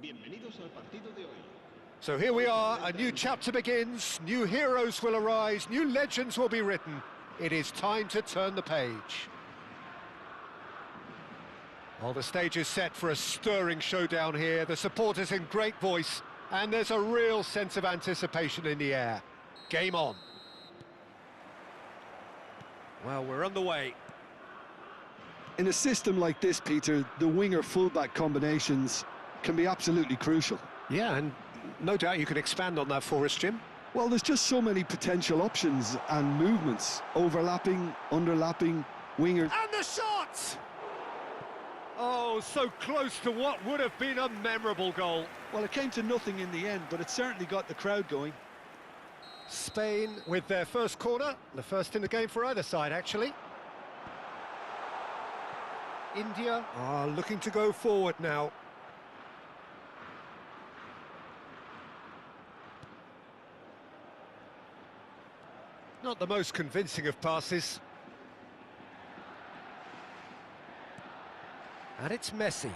Bienvenidos al partido de hoy. So here we are, a new chapter begins, new heroes will arise, new legends will be written. It is time to turn the page. Well, the stage is set for a stirring showdown here, the supporters in great voice, and there's a real sense of anticipation in the air. Game on. Well, we're underway. In a system like this, Peter, the winger-fullback combinations can be absolutely crucial. Yeah, and no doubt you can expand on that for us, Jim. Well, there's just so many potential options and movements. Overlapping, underlapping, wingers. And the shot! Oh, so close to what would have been a memorable goal. Well, it came to nothing in the end, but it certainly got the crowd going. Spain with their first corner, the first in the game for either side, actually. India are looking to go forward now. Not the most convincing of passes. And it's Messi.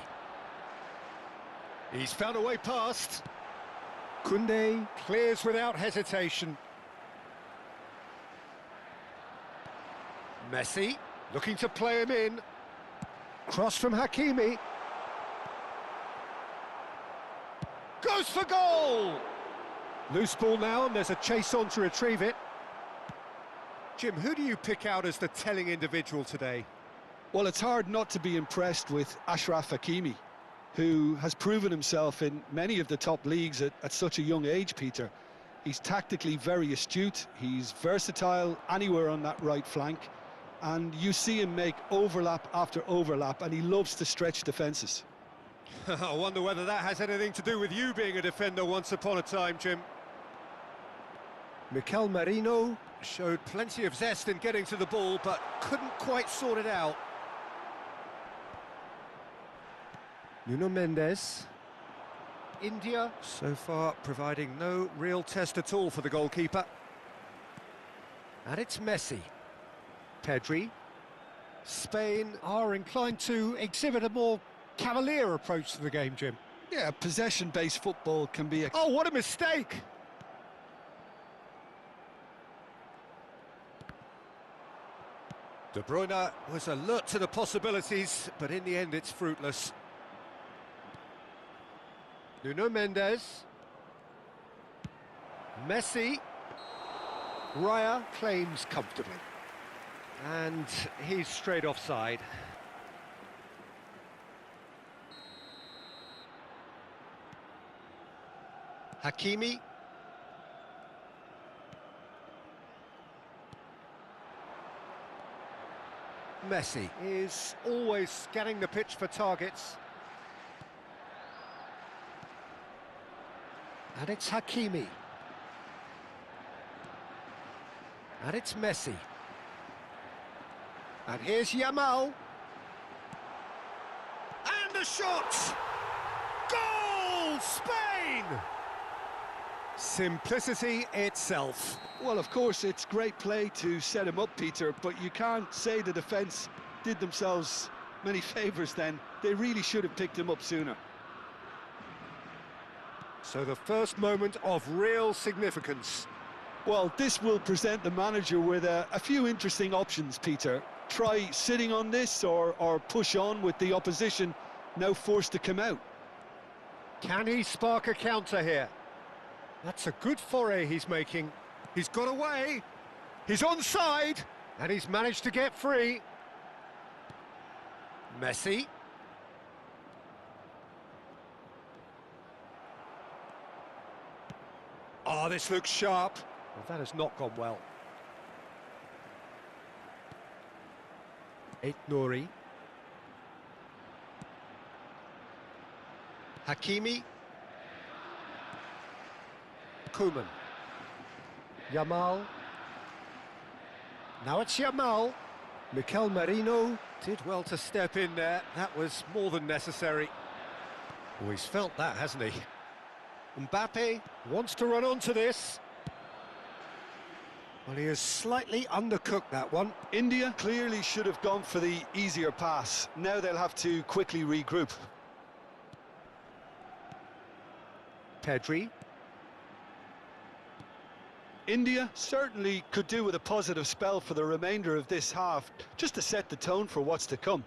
He's found a way past. Koundé clears without hesitation. Messi looking to play him in. Cross from Hakimi. Goes for goal! Loose ball now, and there's a chase on to retrieve it. Jim, who do you pick out as the telling individual today? Well, it's hard not to be impressed with Achraf Hakimi, who has proven himself in many of the top leagues at such a young age, Peter. He's tactically very astute, he's versatile anywhere on that right flank, and you see him make overlap after overlap, and he loves to stretch defences. I wonder whether that has anything to do with you being a defender once upon a time, Jim. Mikel Merino showed plenty of zest in getting to the ball, but couldn't quite sort it out. Nuno Mendes. India, so far, providing no real test at all for the goalkeeper. And it's Messi. Pedri. Spain are inclined to exhibit a more cavalier approach to the game, Jim. Yeah, possession-based football can be a... Oh, what a mistake! De Bruyne was alert to the possibilities, but in the end it's fruitless. Nuno Mendes. Messi. Raya claims comfortably. And he's straight offside. Hakimi. Messi is always scanning the pitch for targets. And it's Hakimi. And it's Messi. And here's Yamal. And the shot! Goal! Spain! Simplicity itself. Well, of course, it's great play to set him up, Peter, but you can't say the defence did themselves many favours then. They really should have picked him up sooner. So the first moment of real significance. Well, this will present the manager with a few interesting options, Peter. Try sitting on this or push on with the opposition now forced to come out. Can he spark a counter here? That's a good foray he's making. He's got away, he's onside, and he's managed to get free. Messi. Oh, this looks sharp. Well, that has not gone well. Nouri. Hakimi. Koeman. Yamal. Now it's Yamal. Mikel Merino did well to step in there. That was more than necessary. Oh, he's felt that, hasn't he? Mbappe wants to run onto this. Well, he has slightly undercooked that one. India clearly should have gone for the easier pass. Now they'll have to quickly regroup. Pedri. India certainly could do with a positive spell for the remainder of this half, just to set the tone for what's to come.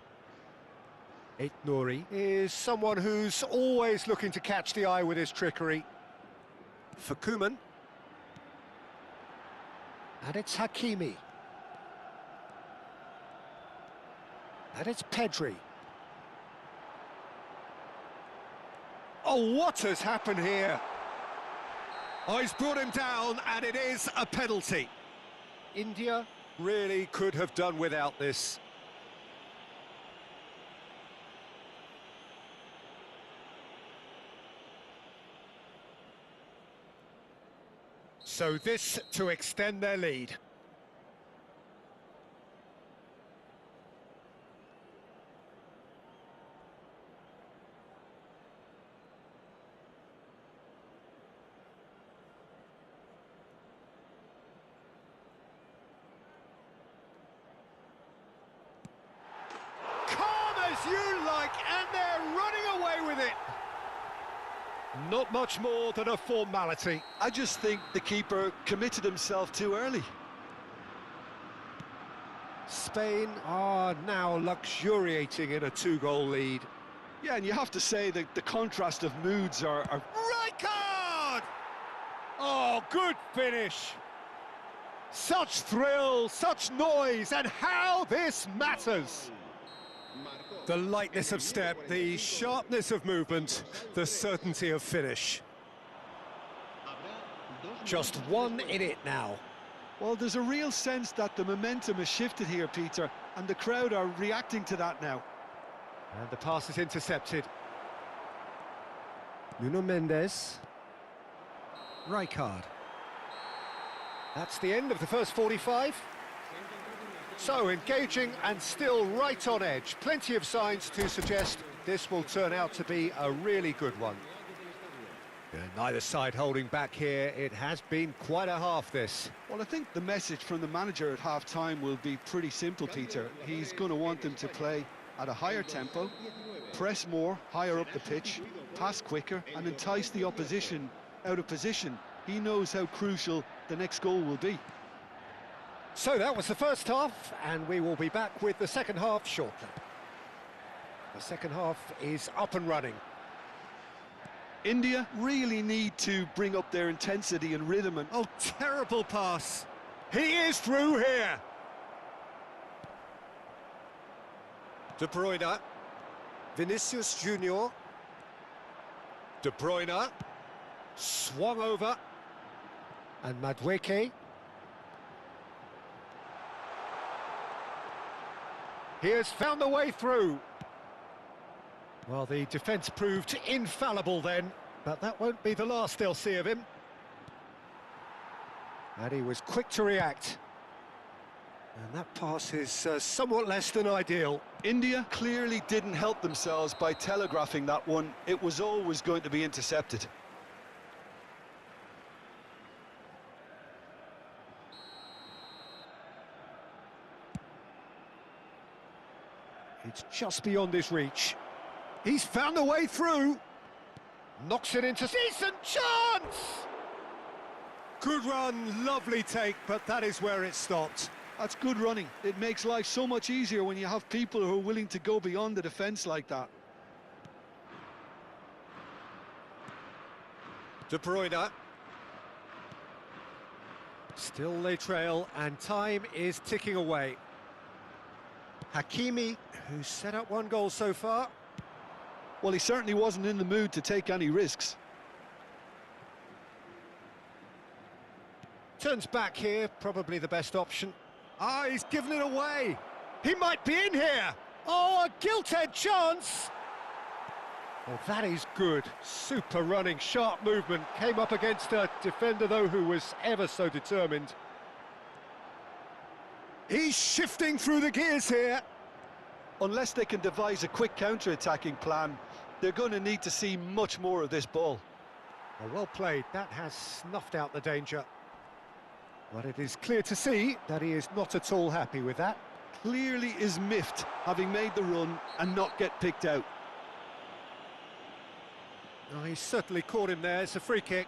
Nouri is someone who's always looking to catch the eye with his trickery. For Koeman. And it's Hakimi. And it's Pedri. Oh, what has happened here? Oh, he's brought him down, and it is a penalty. India really could have done without this. So this to extend their lead. As you like, and they're running away with it. Not much more than a formality. I just think the keeper committed himself too early. Spain are now luxuriating in a 2-goal lead. Yeah, and you have to say that the contrast of moods are... Right card! Oh, good finish. Such thrill, such noise, and how this matters. The lightness of step, the sharpness of movement, the certainty of finish. Just 1 in it now. Well, there's a real sense that the momentum has shifted here, Peter, and the crowd are reacting to that now. And the pass is intercepted. Nuno Mendes. Rijkaard. That's the end of the first 45. So engaging and still right on edge. Plenty of signs to suggest this will turn out to be a really good one. Neither side holding back here. It has been quite a half, this. Well, I think the message from the manager at half-time will be pretty simple, Peter. He's going to want them to play at a higher tempo, press more, higher up the pitch, pass quicker, and entice the opposition out of position. He knows how crucial the next goal will be. So that was the first half, and we will be back with the second half shortly. The second half is up and running. India really need to bring up their intensity and rhythm. And oh, terrible pass. He is through here. De Bruyne. Vinicius Junior. De Bruyne. Swung over. And Madueke. He has found the way through. Well, the defence proved infallible then, but that won't be the last they'll see of him. And he was quick to react. And that pass is somewhat less than ideal. India clearly didn't help themselves by telegraphing that one. It was always going to be intercepted. It's just beyond his reach. He's found a way through. Knocks it into decent chance! Good run, lovely take, but that is where it stopped. That's good running. It makes life so much easier when you have people who are willing to go beyond the defence like that. De Bruyne. Still they trail, and time is ticking away. Hakimi, who's set up 1 goal so far. Well, he certainly wasn't in the mood to take any risks. Turns back here, probably the best option. Ah, he's given it away. He might be in here. Oh, a gilt-edged chance. Well, that is good. Super running, sharp movement. Came up against a defender, though, who was ever so determined. He's shifting through the gears here. Unless they can devise a quick counter-attacking plan, they're going to need to see much more of this ball. Well played. That has snuffed out the danger. But it is clear to see that he is not at all happy with that. Clearly is miffed, having made the run and not get picked out. Oh, he certainly caught him there. It's a free kick.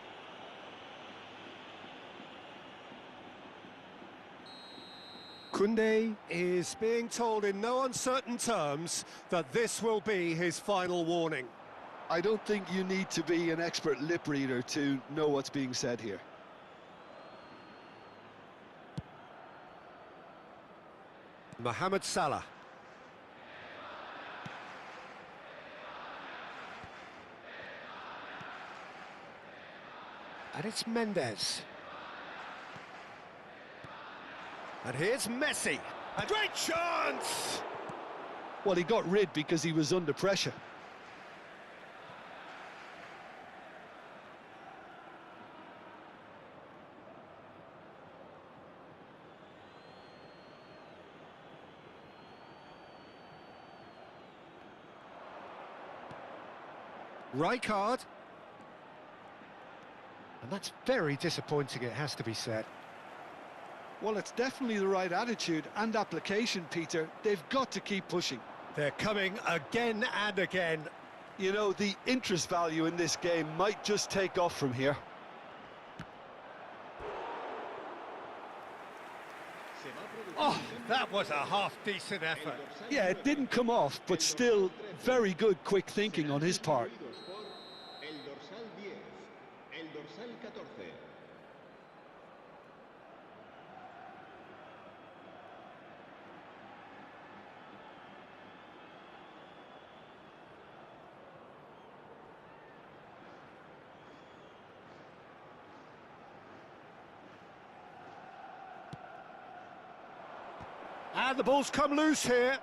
Koundé is being told in no uncertain terms that this will be his final warning. I don't think you need to be an expert lip reader to know what's being said here. Mohamed Salah. And it's Mendes. And here's Messi. A great chance! Well, he got rid because he was under pressure. Rijkaard. And that's very disappointing, it has to be said. Well, it's definitely the right attitude and application, Peter. They've got to keep pushing. They're coming again and again. You know, the interest value in this game might just take off from here. Oh, that was a half-decent effort. Yeah, it didn't come off, but still very good quick thinking on his part. El dorsal 10, el dorsal 14. And the ball's come loose here.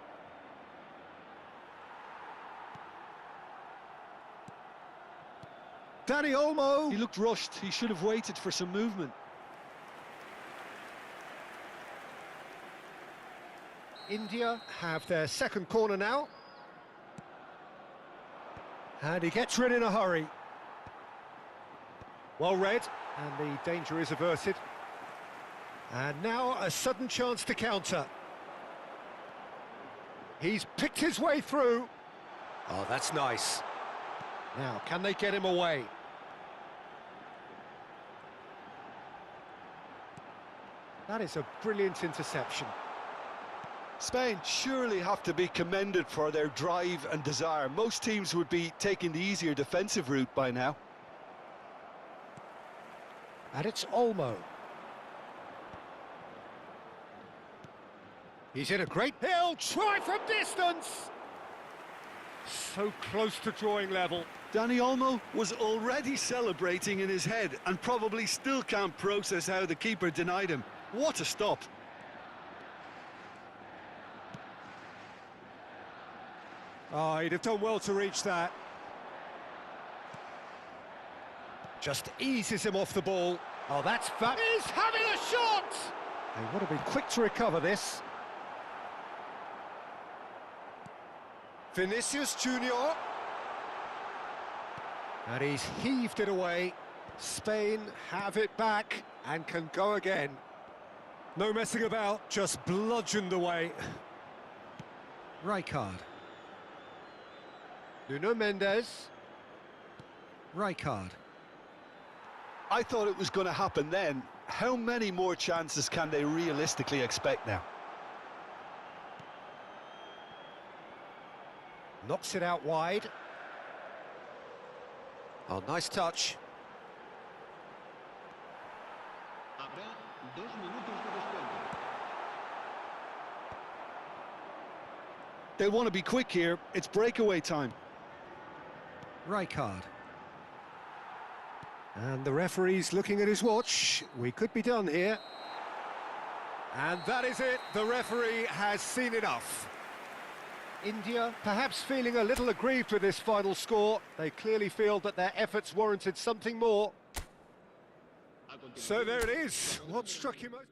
Dani Olmo. He looked rushed. He should have waited for some movement. India have their second corner now. And he gets rid in a hurry. Well read, and the danger is averted. And now a sudden chance to counter. He's picked his way through. Oh, that's nice. Now, can they get him away? That is a brilliant interception. Spain surely have to be commended for their drive and desire. Most teams would be taking the easier defensive route by now. And it's Olmo. He's in a great... He'll try from distance! So close to drawing level. Dani Olmo was already celebrating in his head and probably still can't process how the keeper denied him. What a stop. Oh, he'd have done well to reach that. Just eases him off the ball. Oh, that's fat. He's having a shot! They want to be quick to recover this. Vinicius Junior. And he's heaved it away. Spain have it back and can go again. No messing about, just bludgeoned away. Rijkaard. Nuno Mendes. Rijkaard. I thought it was going to happen then. How many more chances can they realistically expect now? Knocks it out wide. Oh, nice touch. Habrá 2 minutos de descuento. They want to be quick here. It's breakaway time. Rijkaard. And the referee's looking at his watch. We could be done here. And that is it. The referee has seen enough. India perhaps feeling a little aggrieved with this final score. They clearly feel that their efforts warranted something more. So there it is. What struck you most?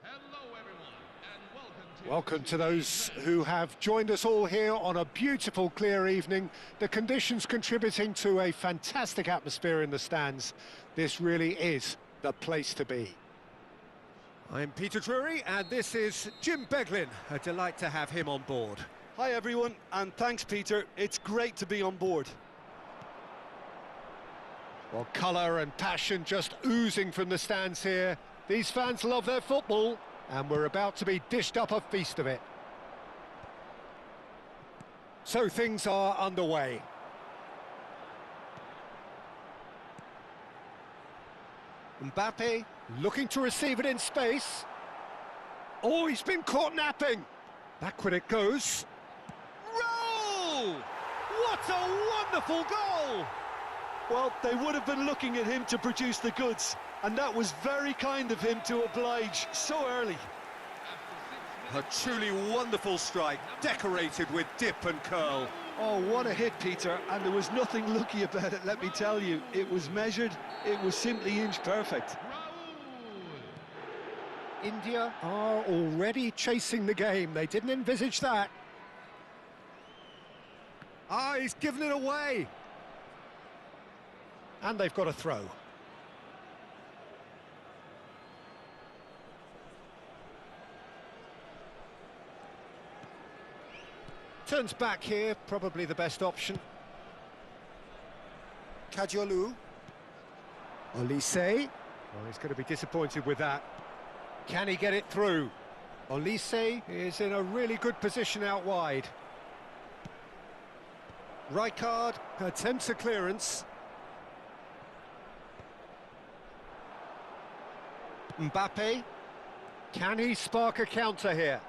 Hello everyone, and Welcome to those who have joined us all here on a beautiful, clear evening. The conditions contributing to a fantastic atmosphere in the stands. This really is the place to be. I'm Peter Drury, and this is Jim Beglin. A delight to have him on board. Hi everyone, and thanks Peter, it's great to be on board. Well, colour and passion just oozing from the stands here. These fans love their football, and we're about to be dished up a feast of it. So things are underway. Mbappe looking to receive it in space. Oh, he's been caught napping. Backward it goes. Roll! What a wonderful goal! Well, they would have been looking at him to produce the goods, and that was very kind of him to oblige so early. A truly wonderful strike, decorated with dip and curl. Oh, what a hit, Peter, and there was nothing lucky about it, let me tell you. It was measured, it was simply inch perfect. India are already chasing the game. They didn't envisage that. Ah, he's given it away. And they've got a throw. Turns back here, probably the best option. Kajolu. Olise. Oh, he's going to be disappointed with that. Can he get it through? Olise is in a really good position out wide. Rijkaard attempts a clearance. Mbappe. Can he spark a counter here?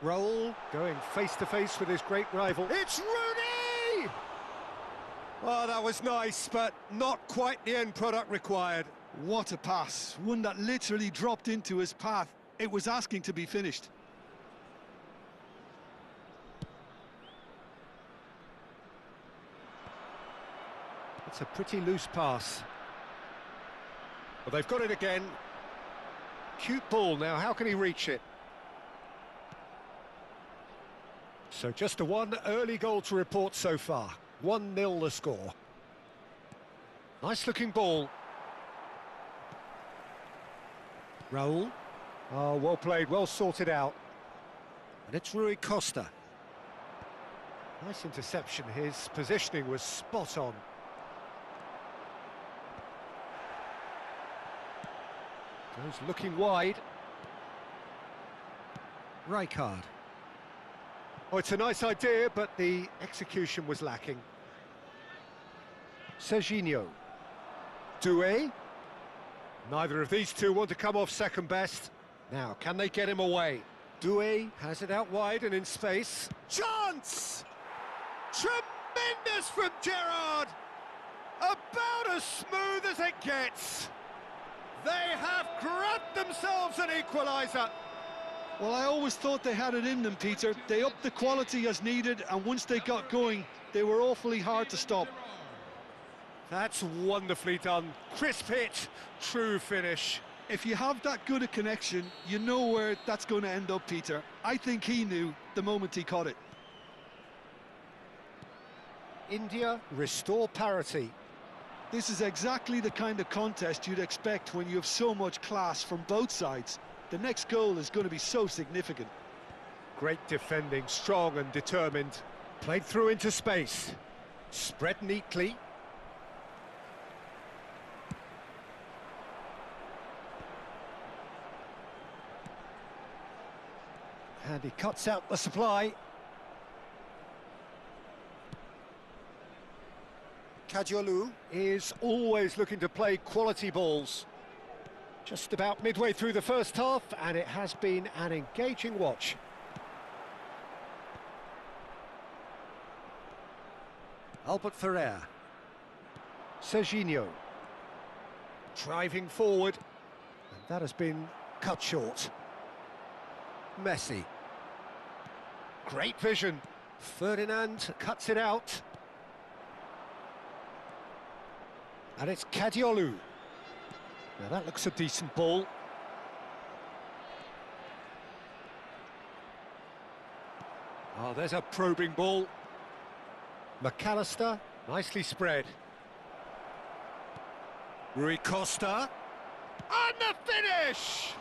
Raul going face-to-face with his great rival. It's Rooney! Oh, that was nice, but not quite the end product required. What a pass, one that literally dropped into his path. It was asking to be finished. It's a pretty loose pass. Well, they've got it again. Cute ball now, how can he reach it? So just a one early goal to report so far. 1-0 the score. Nice looking ball. Raul. Oh, well played, well sorted out. And it's Rui Costa. Nice interception, his positioning was spot on. Goes looking wide. Rijkaard. Oh, it's a nice idea, but the execution was lacking. Serginho. Doué. Neither of these two want to come off second best. Now, can they get him away? Doué has it out wide and in space. Chance! Tremendous from Gerrard! About as smooth as it gets. They have grabbed themselves an equaliser. Well, I always thought they had it in them, Peter. They upped the quality as needed, and once they got going, they were awfully hard to stop. That's wonderfully done. Crisp hit, true finish. If you have that good a connection, you know where that's going to end up, Peter. I think he knew the moment he caught it. India restore parity. This is exactly the kind of contest you'd expect when you have so much class from both sides. The next goal is going to be so significant. Great defending, strong and determined. Played through into space. Spread neatly. And he cuts out the supply. Kadiolu is always looking to play quality balls. Just about midway through the first half, and it has been an engaging watch. Albert Ferrer. Serginho. Driving forward. And that has been cut short. Messi. Great vision. Ferdinand cuts it out. And it's Kadiolu. Now that looks a decent ball. Oh, there's a probing ball. McAllister, nicely spread. Rui Costa. And the finish!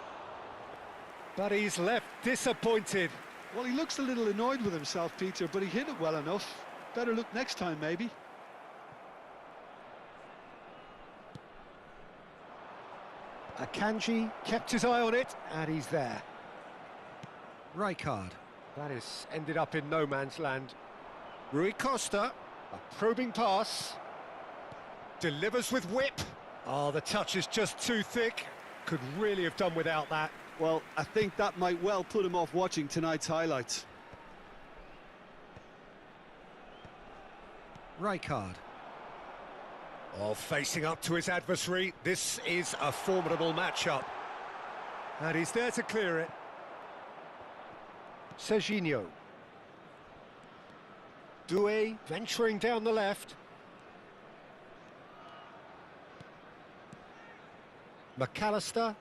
But he's left disappointed. Well, he looks a little annoyed with himself, Peter, but he hit it well enough. Better look next time, maybe. Akanji kept his eye on it, and he's there. Rijkaard. That has ended up in no man's land. Rui Costa, a probing pass. Delivers with whip. Oh, the touch is just too thick. Could really have done without that. Well, I think that might well put him off watching tonight's highlights. Rijkaard. Oh, facing up to his adversary. This is a formidable matchup. And he's there to clear it. Serginho. Doué venturing down the left. McAllister.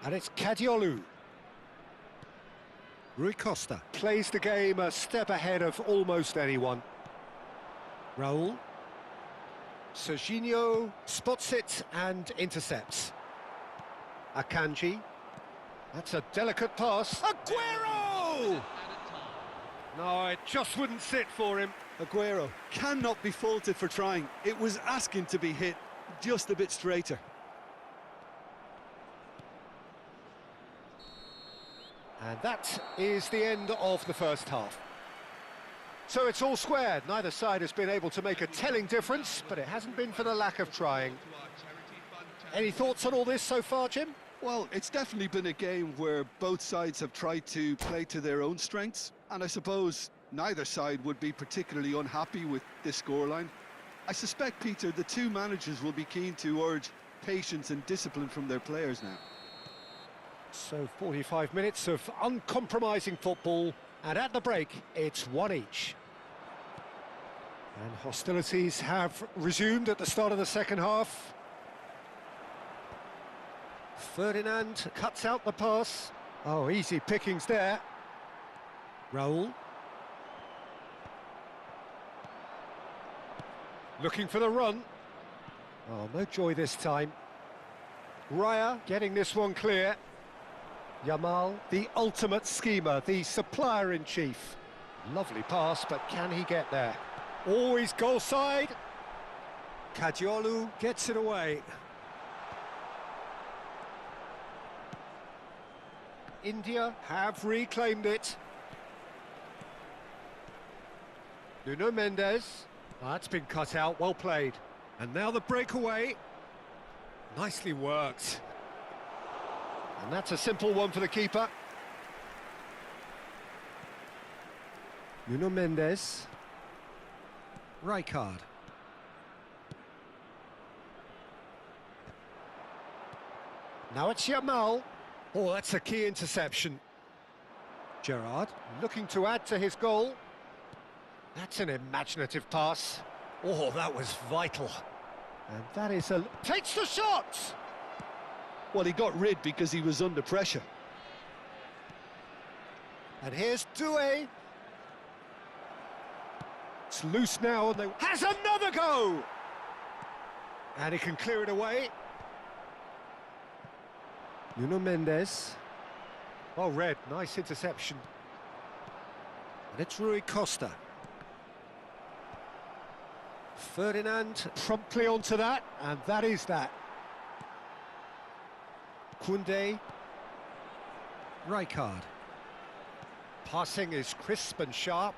And it's Kadiolu. Rui Costa plays the game a step ahead of almost anyone. Raul. Serginho spots it and intercepts. Akanji. That's a delicate pass. Aguero! No, it just wouldn't sit for him. Aguero cannot be faulted for trying. It was asking to be hit just a bit straighter. And that is the end of the first half. So it's all squared. Neither side has been able to make a telling difference, but it hasn't been for the lack of trying. Any thoughts on all this so far, Jim? Well, it's definitely been a game where both sides have tried to play to their own strengths. And I suppose neither side would be particularly unhappy with this scoreline. I suspect, Peter, the two managers will be keen to urge patience and discipline from their players now. So 45 minutes of uncompromising football, and at the break, it's one each. And hostilities have resumed at the start of the second half. Ferdinand cuts out the pass. Oh, easy pickings there. Raul. Looking for the run. Oh, no joy this time. Raya getting this one clear. Yamal, the ultimate schemer, the supplier-in-chief. Lovely pass, but can he get there? Always goal side. Kadiolu gets it away. India have reclaimed it. Nuno Mendes. That's been cut out, well played. And now the breakaway. Nicely worked. And that's a simple one for the keeper. Nuno Mendes. Rijkaard. Now it's Yamal. Oh, that's a key interception. Gerrard looking to add to his goal. That's an imaginative pass. Oh, that was vital. And that is a... takes the shot! Well, he got rid because he was under pressure. And here's Doué. It's loose now, and they... has another go! And he can clear it away. Nuno Mendes. Oh, red, nice interception. And it's Rui Costa. Ferdinand promptly onto that, and that is that. Koundé. Rijkaard. Passing is crisp and sharp.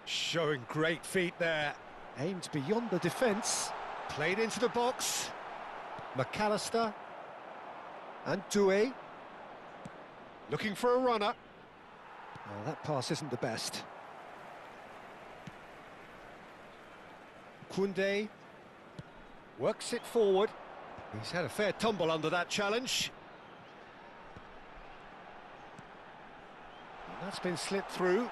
Showing great feet there. Aimed beyond the defence. Played into the box. McAllister. And Doué. Looking for a runner. Oh, that pass isn't the best. Koundé works it forward. He's had a fair tumble under that challenge. And that's been slipped through.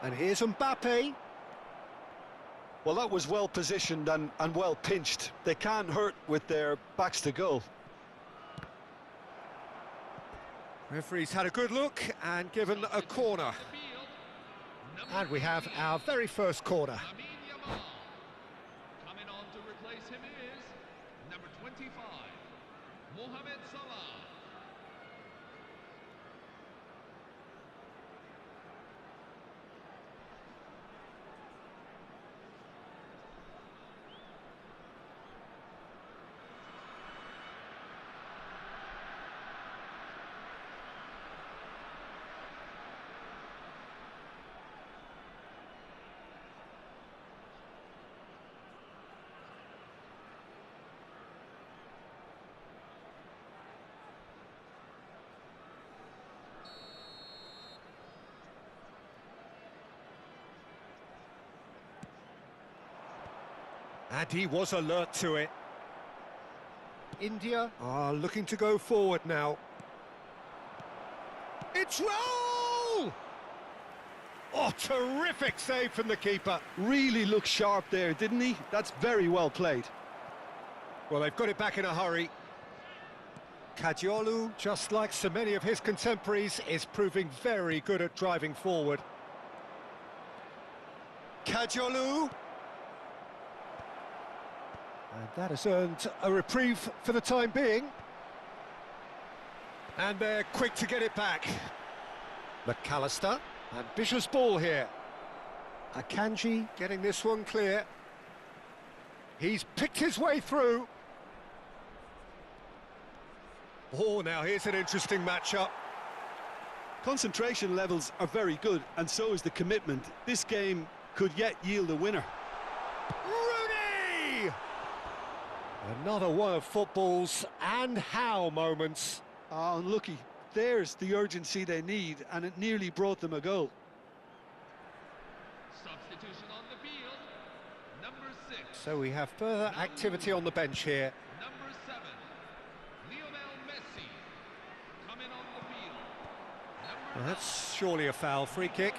And here's Mbappe. Well, that was well positioned and well pinched. They can't hurt with their backs to goal. Referee's had a good look and given a corner. And we have our very first corner. Coming on to replace him is number 25, Mohamed Salah. And he was alert to it. India are looking to go forward now. It's Raul! Oh, terrific save from the keeper. Really looked sharp there, didn't he? That's very well played. Well, they've got it back in a hurry. Kadiolu, just like so many of his contemporaries, is proving very good at driving forward. Kadiolu. And that has earned a reprieve for the time being. And they're quick to get it back. McAllister, ambitious ball here. Akanji getting this one clear. He's picked his way through. Oh, now here's an interesting matchup. Concentration levels are very good, and so is the commitment. This game could yet yield a winner. Rooney! Another one of football's and how moments. Oh, unlucky. There's the urgency they need, and it nearly brought them a goal. Substitution on the field. Number 6. So we have further activity on the bench here. Number 7. Lionel Messi. Coming on the field. Number Well, that's surely a foul. Free kick.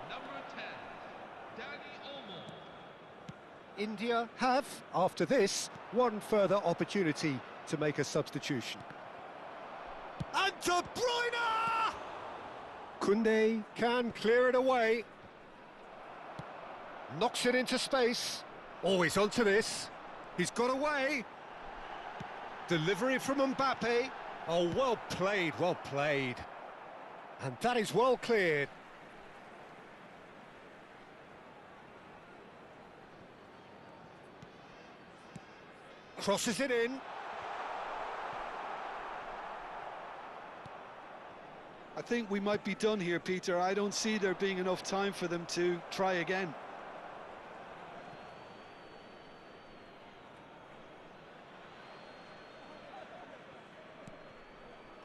Number 10. Dani Olmo. India have, after this, one further opportunity to make a substitution. And De Bruyne! Koundé can clear it away. Knocks it into space. Always onto this. He's got away. Delivery from Mbappe. Oh, well played, well played. And that is well cleared. Crosses it in. I think we might be done here, Peter. I don't see there being enough time for them to try again.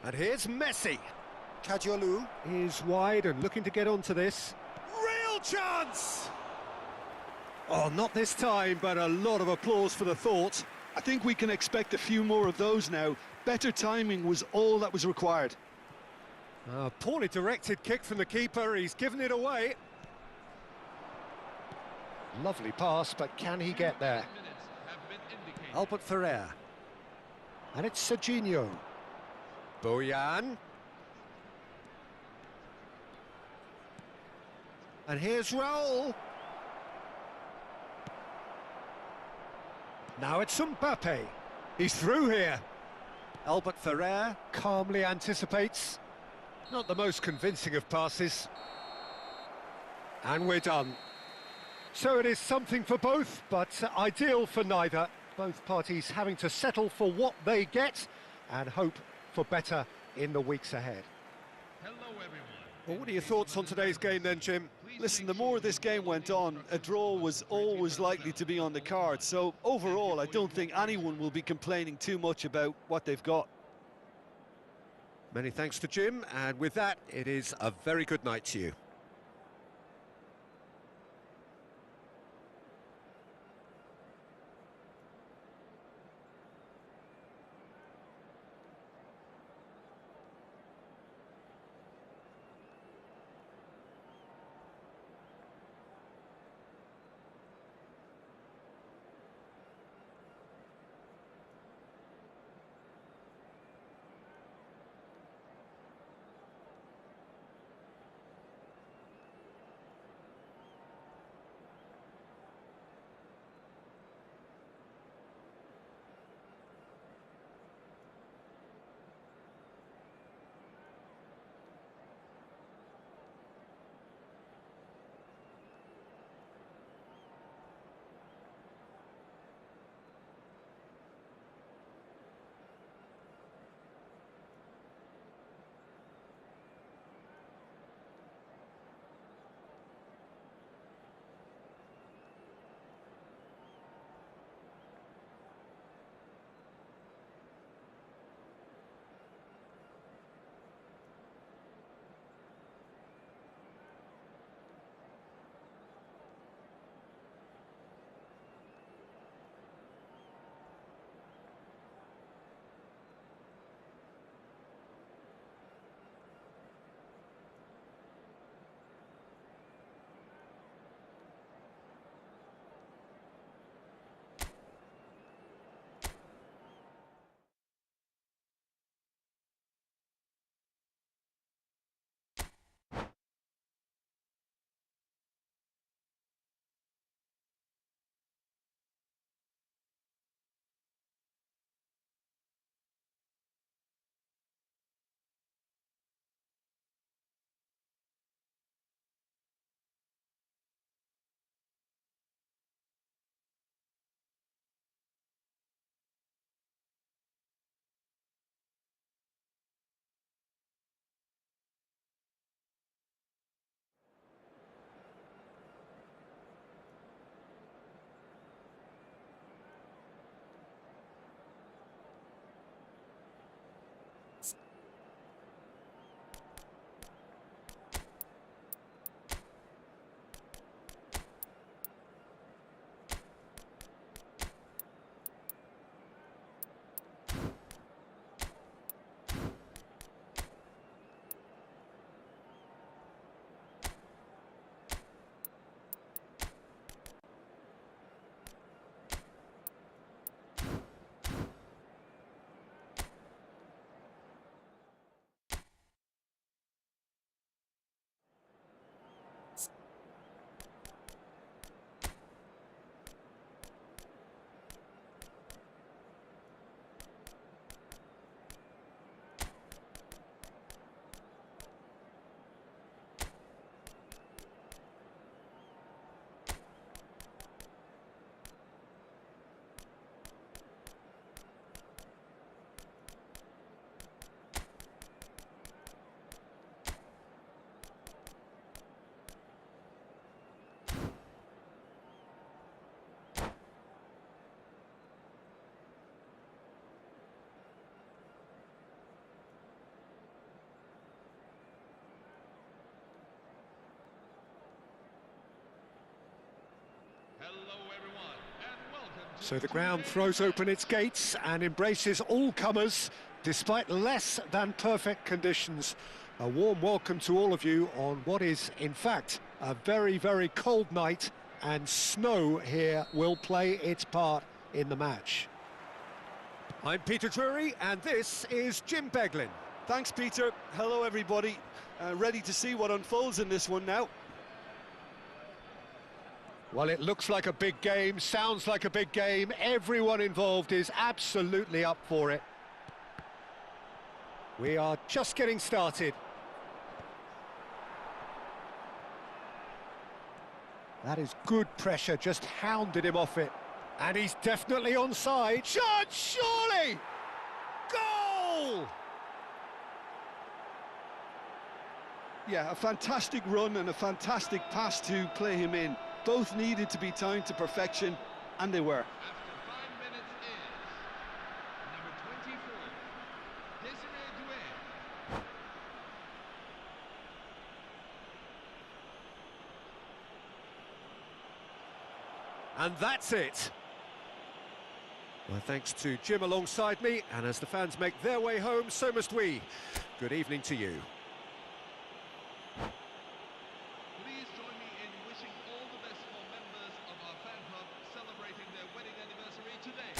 And here's Messi. Kajolu is wide and looking to get onto this. Real chance! Oh, not this time, but a lot of applause for the thought. I think we can expect a few more of those now. Better timing was all that was required. A poorly directed kick from the keeper, he's given it away. Lovely pass, but can he get there? Albert Ferrer. And it's Serginho. Bojan. And here's Raul. Now it's Mbappe. He's through here. Albert Ferrer calmly anticipates. Not the most convincing of passes. And we're done. So it is something for both, but ideal for neither. Both parties having to settle for what they get and hope for better in the weeks ahead. Hello, everyone. Well, what are your thoughts on today's game then, Jim? Listen, the more this game went on, a draw was always likely to be on the card. So overall, I don't think anyone will be complaining too much about what they've got. Many thanks to Jim, and with that, it is a very good night to you. So the ground throws open its gates and embraces all comers, despite less than perfect conditions. A warm welcome to all of you on what is, in fact, a very, very cold night, and snow here will play its part in the match. I'm Peter Drury, and this is Jim Beglin. Thanks, Peter. Hello, everybody. Ready to see what unfolds in this one now. Well, it looks like a big game, sounds like a big game. Everyone involved is absolutely up for it. We are just getting started. That is good pressure, just hounded him off it. And he's definitely onside. Shot, surely! Goal! Yeah, a fantastic run and a fantastic pass to play him in. Both needed to be timed to perfection, and they were. After 5 minutes is number 24, Desiree Doué. And that's it. Well, thanks to Jim alongside me, and as the fans make their way home, so must we. Good evening to you. Please join me in wishing all the best for members of our fan club celebrating their wedding anniversary today.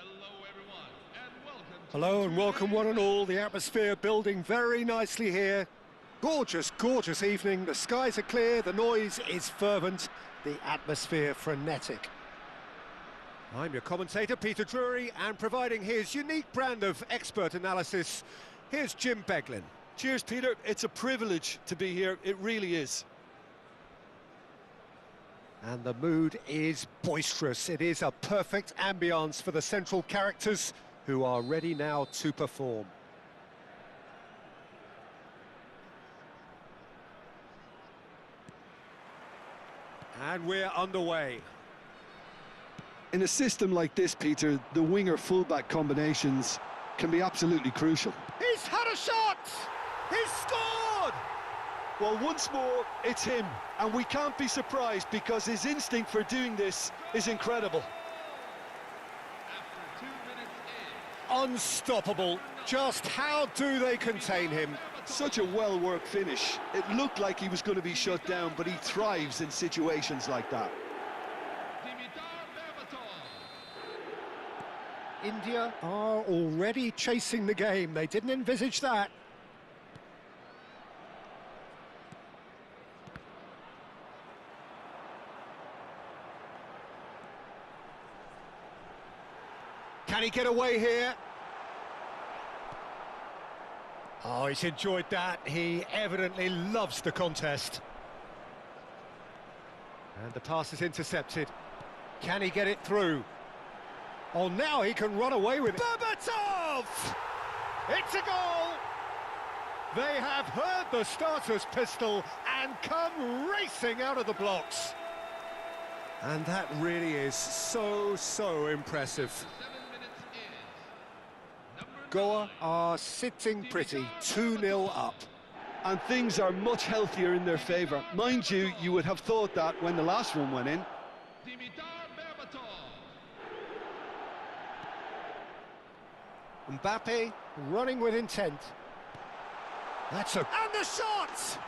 Hello everyone, and welcome to Hello and welcome one and all. The atmosphere building very nicely here. Gorgeous, gorgeous evening. The skies are clear, the noise is fervent, the atmosphere frenetic. I'm your commentator, Peter Drury, and providing his unique brand of expert analysis, here's Jim Beglin. Cheers, Peter. It's a privilege to be here. It really is. And the mood is boisterous. It is a perfect ambience for the central characters who are ready now to perform. And we're underway. In a system like this, Peter, the winger-fullback combinations can be absolutely crucial. He's had a shot! He's scored! Well, once more, it's him. And we can't be surprised because his instinct for doing this is incredible. after 2 minutes in. Unstoppable. Just how do they contain him? Such a well-worked finish. It looked like he was going to be shut down, but he thrives in situations like that. India are already chasing the game. They didn't envisage that. Can he get away here? Oh, he's enjoyed that. He evidently loves the contest. And the pass is intercepted. Can he get it through? Oh, now he can run away with it. Berbatov! It's a goal! They have heard the starter's pistol and come racing out of the blocks. And that really is so impressive. 7 minutes in. Number Goa are sitting pretty, 2-0 up. And things are much healthier in their favour. Mind you, you would have thought that when the last one went in. Mbappe running with intent. That's a... And the shot!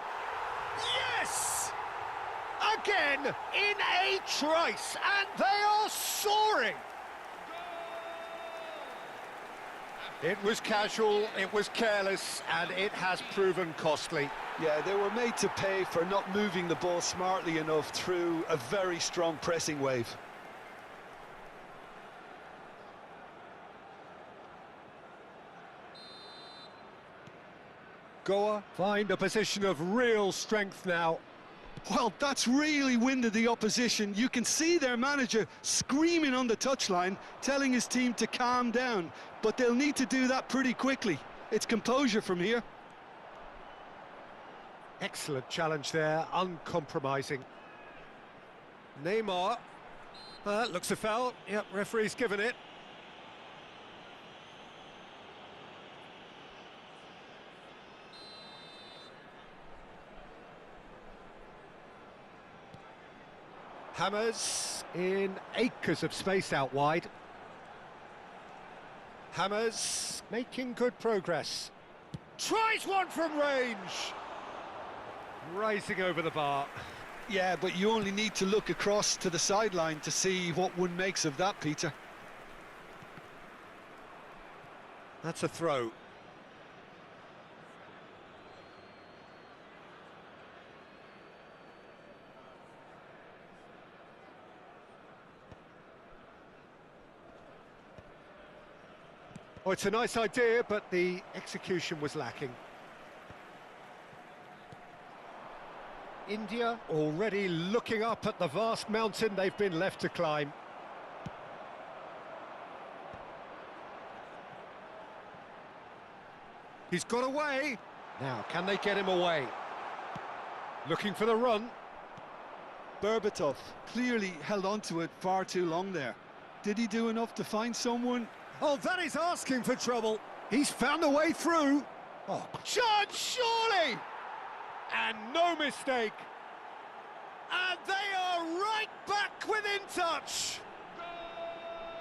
Yes! Again, in a trice, and they are soaring! It was casual, it was careless, and it has proven costly. Yeah, they were made to pay for not moving the ball smartly enough through a very strong pressing wave. Goa find a position of real strength now. Well, that's really winded the opposition. You can see their manager screaming on the touchline, telling his team to calm down. But they'll need to do that pretty quickly. It's composure from here. Excellent challenge there, uncompromising. Neymar. Looks a foul. Yep, referee's given it. Hammers in acres of space out wide. Hammers making good progress. Tries one from range. Rising over the bar. Yeah, but you only need to look across to the sideline to see what one makes of that, Peter. That's a throw. Oh, it's a nice idea, but the execution was lacking. India already looking up at the vast mountain they've been left to climb. He's got away. Now, can they get him away? Looking for the run. Berbatov clearly held on to it far too long there. Did he do enough to find someone? Oh, that is asking for trouble. He's found a way through. Oh, chance, surely! And no mistake. And they are right back within touch.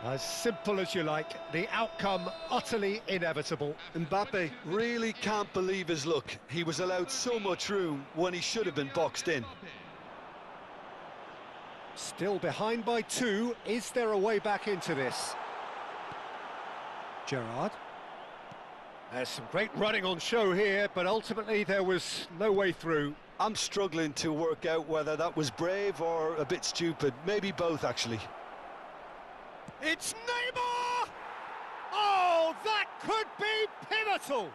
As simple as you like, the outcome utterly inevitable. Mbappe really can't believe his luck. He was allowed so much room when he should have been boxed in. Still behind by 2. Is there a way back into this? Gerrard. There's some great running on show here, but ultimately there was no way through. I'm struggling to work out whether that was brave or a bit stupid. Maybe both, actually. It's Neymar! Oh, that could be pivotal!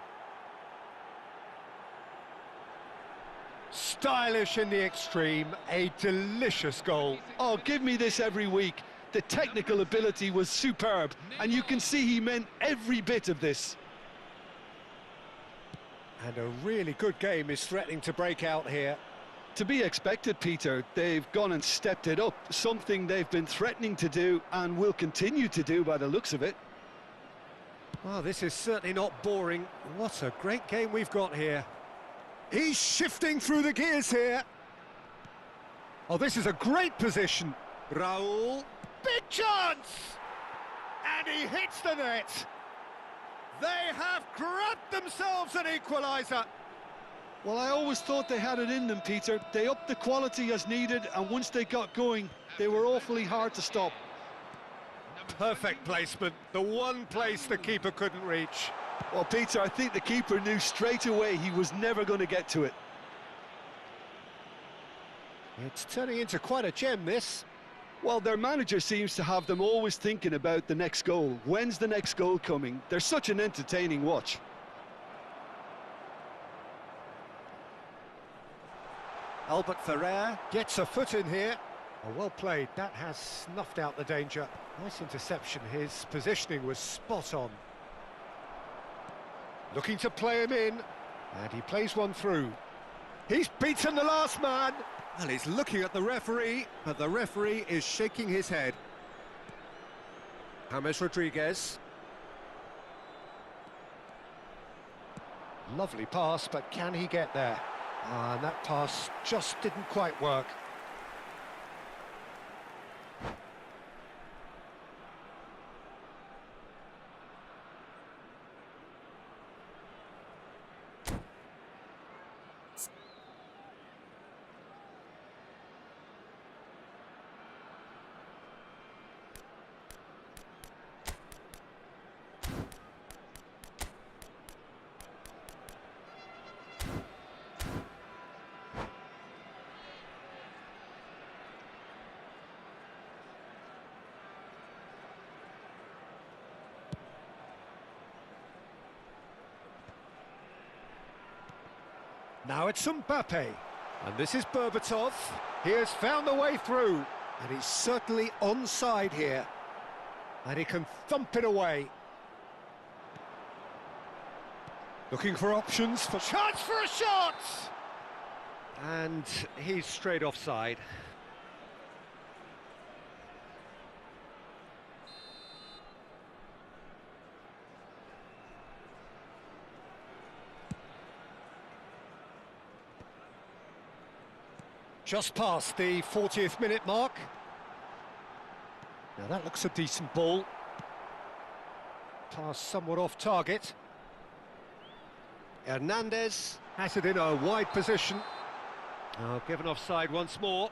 Stylish in the extreme, a delicious goal. Oh, give me this every week. The technical ability was superb, and you can see he meant every bit of this. And a really good game is threatening to break out here. To be expected, Peter. They've gone and stepped it up, something they've been threatening to do and will continue to do by the looks of it. Well, this is certainly not boring. What a great game we've got here. He's shifting through the gears here. Oh, this is a great position. Raul, big chance! And he hits the net. They have grabbed themselves an equaliser. Well, I always thought they had it in them, Peter. They upped the quality as needed, and once they got going, they were awfully hard to stop. Perfect placement, the one place the keeper couldn't reach. Well, Peter, I think the keeper knew straight away he was never going to get to it. It's turning into quite a gem, this. Well, their manager seems to have them always thinking about the next goal. When's the next goal coming? They're such an entertaining watch. Albert Ferrer gets a foot in here. Oh, well played, that has snuffed out the danger. Nice interception, his positioning was spot on. Looking to play him in, and he plays one through. He's beaten the last man. Well, he's looking at the referee, but the referee is shaking his head. James Rodriguez. Lovely pass, but can he get there? And that pass just didn't quite work. Now it's Mbappe, and this is Berbatov. He has found the way through, and he's certainly onside here. And he can thump it away. Looking for options, for chance for a shot! And he's straight offside. Just past the 40th minute mark. Now that looks a decent ball. Pass somewhat off target. Hernandez has it in a wide position. Oh, given offside once more.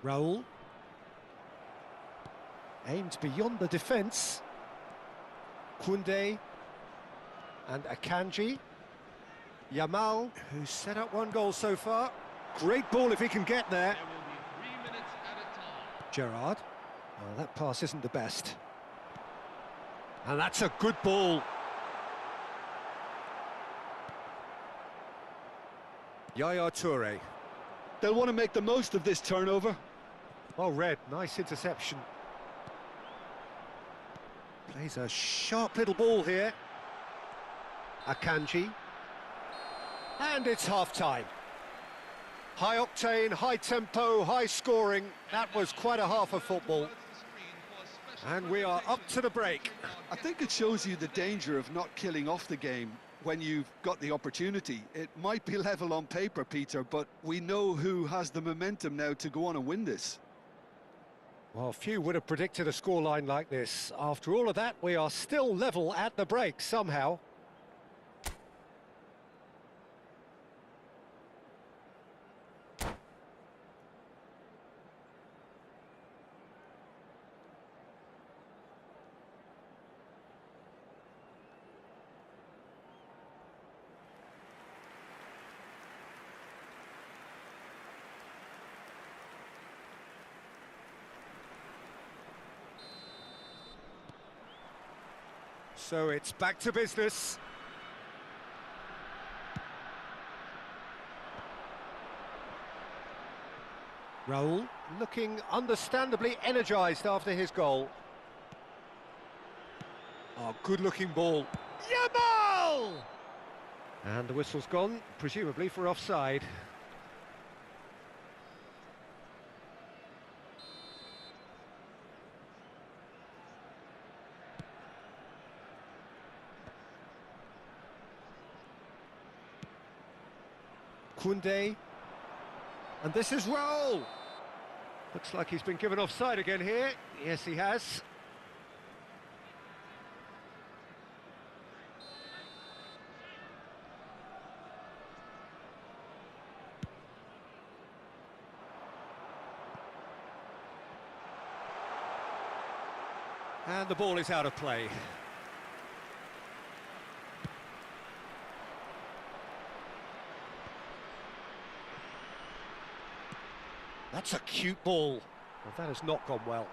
Raul. Aimed beyond the defence. Koundé and Akanji. Yamal, who's set up one goal so far. Great ball if he can get there. There will be 3 minutes at a time. Gerrard. Oh, that pass isn't the best. And that's a good ball. Yaya Toure. They'll want to make the most of this turnover. Oh, Red, nice interception. Plays a sharp little ball here. Akanji. And it's half-time. High octane, high tempo, high scoring. That was quite a half of football. And we are up to the break. I think it shows you the danger of not killing off the game when you've got the opportunity. It might be level on paper, Peter, but we know who has the momentum now to go on and win this. Well, few would have predicted a scoreline like this. After all of that, we are still level at the break somehow. So it's back to business. Raul looking understandably energised after his goal. Oh, good-looking ball. Yamal! And the whistle's gone, presumably for offside. Koundé. And this is Raul. Looks like he's been given offside again here. Yes, he has. And the ball is out of play. That's a cute ball. Well, that has not gone well.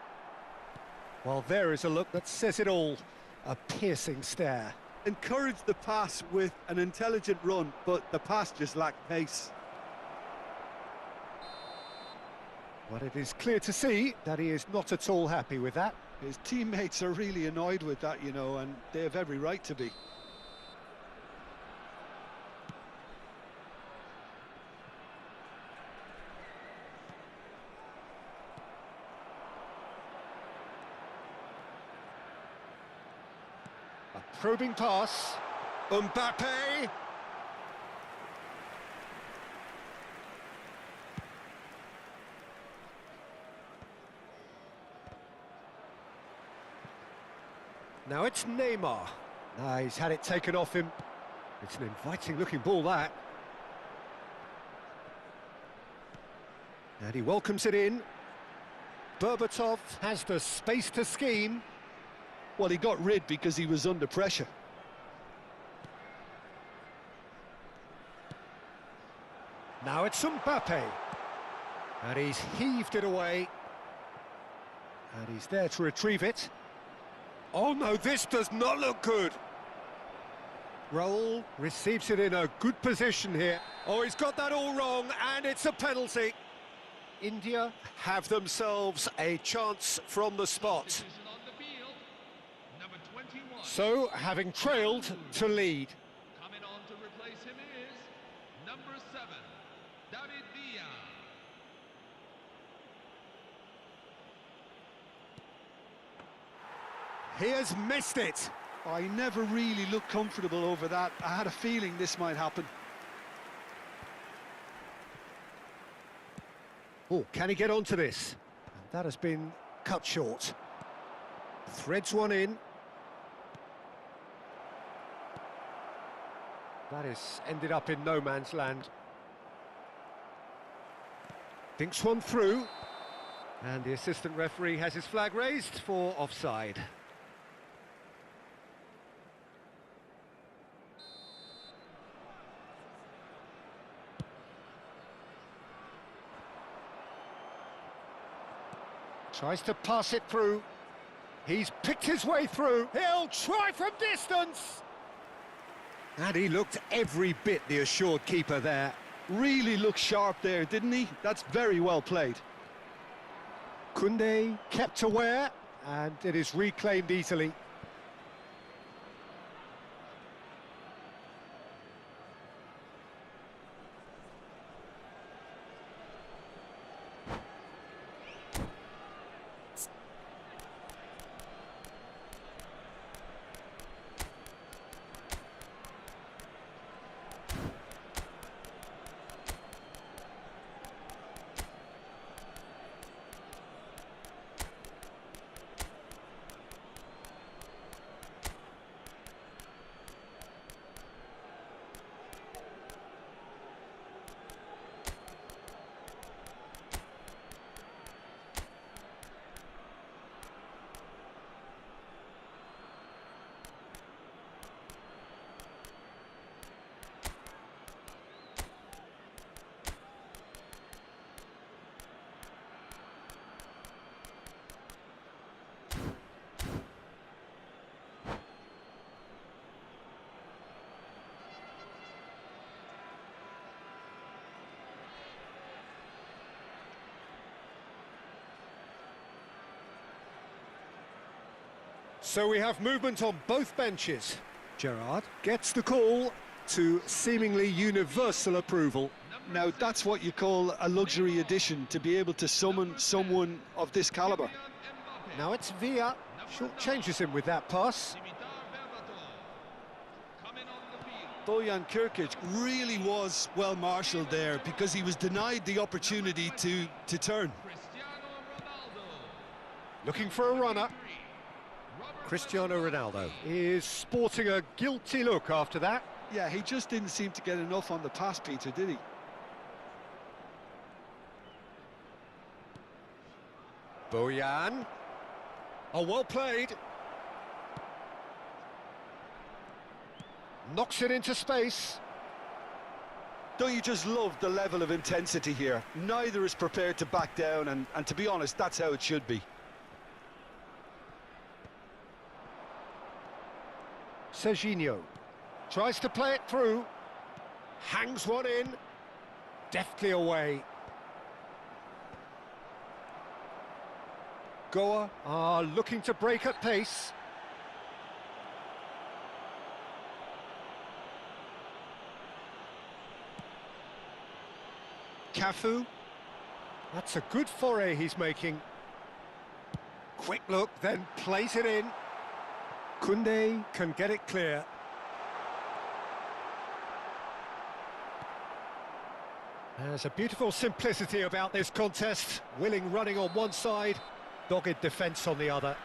Well, there is a look that says it all. A piercing stare. Encouraged the pass with an intelligent run, but the pass just lacked pace. Well, it is clear to see that he is not at all happy with that. His teammates are really annoyed with that, you know, and they have every right to be. A probing pass. Mbappe. Now it's Neymar. He's had it taken off him. It's an inviting-looking ball, that. And he welcomes it in. Berbatov has the space to scheme. Well, he got rid because he was under pressure. Now it's Mbappe. And he's heaved it away. And he's there to retrieve it. Oh no, this does not look good. Raul receives it in a good position here. Oh, he's got that all wrong, and it's a penalty. India have themselves a chance from the spot. So, having trailed to lead. Coming on to replace him is number 7, David Villa. He has missed it. I never really looked comfortable over that. I had a feeling this might happen. Oh, can he get onto this? And that has been cut short. Threads one in. That has ended up in no man's land. Thinks one through. And the assistant referee has his flag raised for offside. Tries to pass it through. He's picked his way through. He'll try from distance. And he looked every bit the assured keeper there. Really looked sharp there, didn't he? That's very well played. Koundé kept aware, and it is reclaimed easily. So we have movement on both benches. Gerrard gets the call to seemingly universal approval. Now, that's what you call a luxury addition, to be able to summon someone of this calibre. Now it's Villa. Short changes him with that pass. Bojan Kirkic really was well marshalled there, because he was denied the opportunity to turn. Looking for a runner. Cristiano Ronaldo is sporting a guilty look after that. Yeah, he just didn't seem to get enough on the pass, Peter, did he? Bojan. Oh, well played. Knocks it into space. Don't you just love the level of intensity here? Neither is prepared to back down, and to be honest, that's how it should be. Serginho tries to play it through. Hangs one in. Deftly away. Goa are looking to break at pace. Cafu. That's a good foray he's making. Quick look, then plays it in. Koundé can get it clear. There's a beautiful simplicity about this contest. Willing running on one side, dogged defence on the other.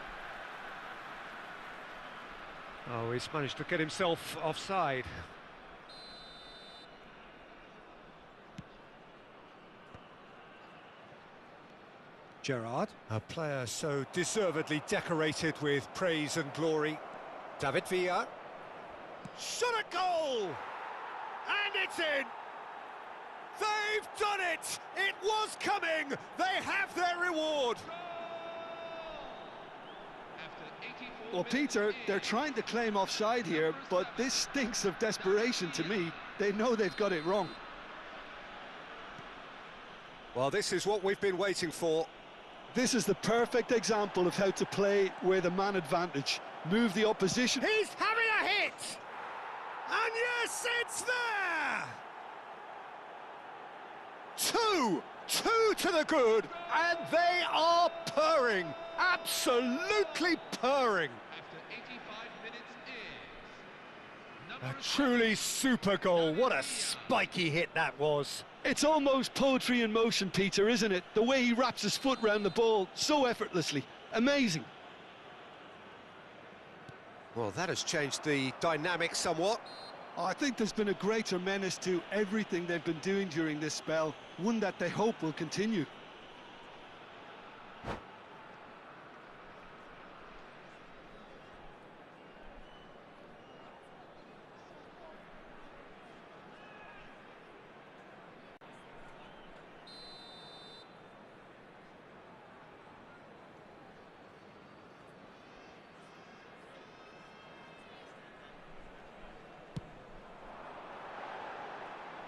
Oh, he's managed to get himself offside. Gerrard, a player so deservedly decorated with praise and glory. David Villa. Shot at goal! And it's in! They've done it! It was coming! They have their reward! Well, Peter, they're trying to claim offside here, but this stinks of desperation to me. They know they've got it wrong. Well, this is what we've been waiting for. This is the perfect example of how to play with a man advantage. Move the opposition. He's having a hit! And yes, it's there! Two to the good, and they are purring. Absolutely purring. A truly super goal. What a spiky hit that was. It's almost poetry in motion, Peter, isn't it? The way he wraps his foot round the ball so effortlessly. Amazing. Well, that has changed the dynamic somewhat. I think there's been a greater menace to everything they've been doing during this spell, one that they hope will continue.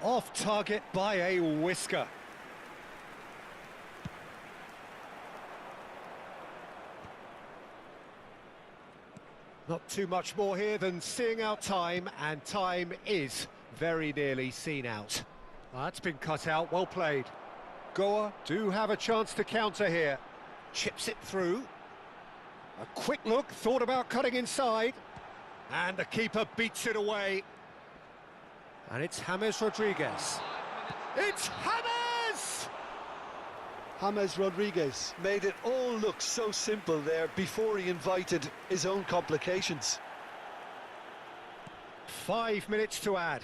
Off target by a whisker. Not too much more here than seeing out time, and time is very nearly seen out. That's been cut out, well played. Goa do have a chance to counter here. Chips it through. A quick look, thought about cutting inside. And the keeper beats it away. And it's James Rodriguez. It's James! James Rodriguez made it all look so simple there before he invited his own complications. 5 minutes to add.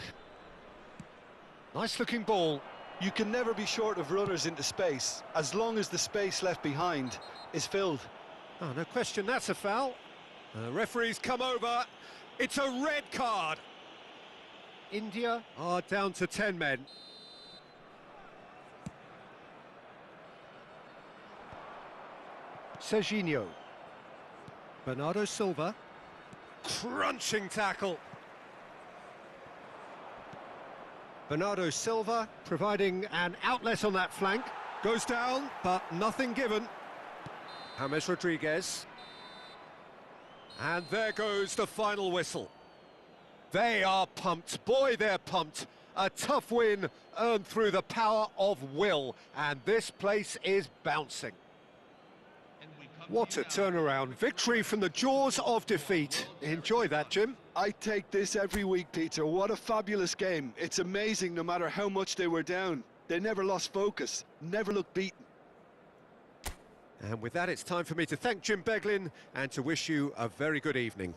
Nice looking ball. You can never be short of runners into space, as long as the space left behind is filled. Oh, no question, that's a foul. The referee's come over. It's a red card. India are down to 10 men. Serginho. Bernardo Silva. Crunching tackle. Bernardo Silva providing an outlet on that flank. Goes down, but nothing given. James Rodriguez. And there goes the final whistle. They are pumped. Boy, they're pumped. A tough win earned through the power of will, and this place is bouncing. What a turnaround. Victory from the jaws of defeat. Enjoy that, Jim. I take this every week, Peter. What a fabulous game. It's amazing no matter how much they were down. They never lost focus, never looked beaten. And with that, it's time for me to thank Jim Beglin and to wish you a very good evening.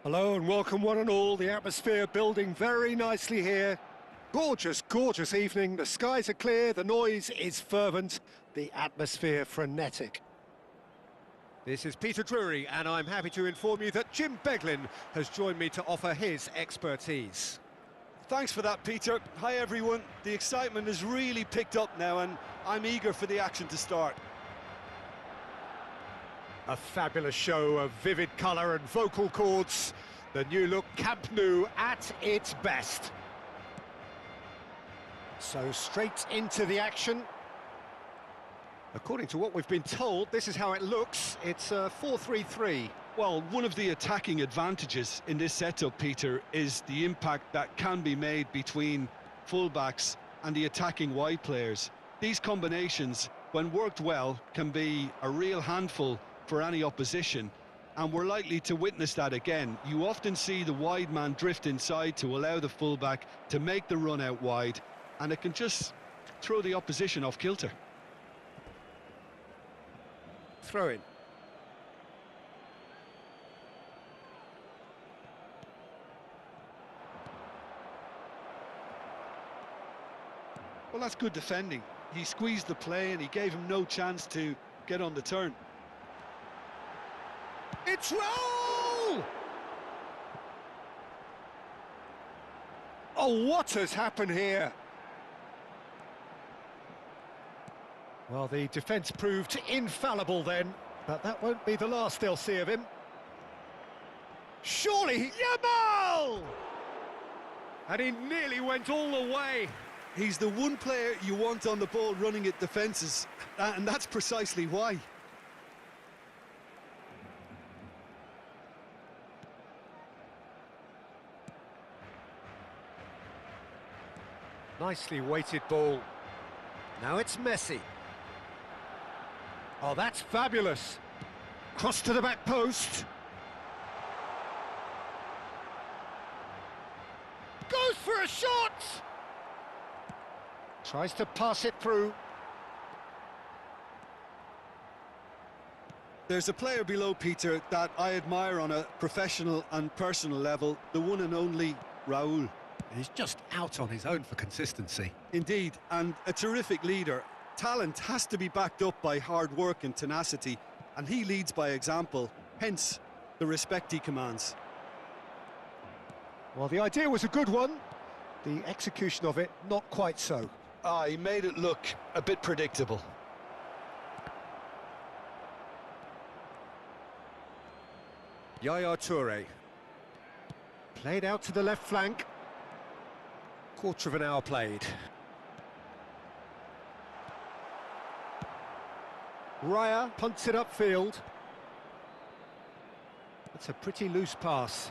Hello and welcome one and all. The atmosphere building very nicely here. Gorgeous, gorgeous evening. The skies are clear, the noise is fervent, the atmosphere frenetic. This is Peter Drury and I'm happy to inform you that Jim Beglin has joined me to offer his expertise. Thanks for that, Peter. Hi, everyone. The excitement has really picked up now, and I'm eager for the action to start. A fabulous show of vivid colour and vocal cords. The new look Camp Nou at its best. So straight into the action. According to what we've been told, this is how it looks. It's a 4-3-3. Well, one of the attacking advantages in this setup, Peter, is the impact that can be made between fullbacks and the attacking wide players. These combinations, when worked well, can be a real handful for any opposition, and we're likely to witness that again. You often see the wide man drift inside to allow the fullback to make the run out wide, and it can just throw the opposition off kilter. Throw in. Well, that's good defending. He squeezed the play and he gave him no chance to get on the turn. It's Raul! Oh, what has happened here? Well, the defence proved infallible then, but that won't be the last they'll see of him. Surely, Yamal! And he nearly went all the way. He's the one player you want on the ball running at defences, and that's precisely why. Nicely weighted ball. Now it's Messi. Oh, that's fabulous. Cross to the back post. Goes for a shot! Tries to pass it through. There's a player below, Peter, that I admire on a professional and personal level, the one and only Raul. He's just out on his own for consistency. Indeed, and a terrific leader. Talent has to be backed up by hard work and tenacity, and he leads by example, hence the respect he commands. Well, the idea was a good one. The execution of it, not quite so. He made it look a bit predictable. Yaya Toure. Played out to the left flank. Quarter of an hour played. Raya punts it upfield. That's a pretty loose pass.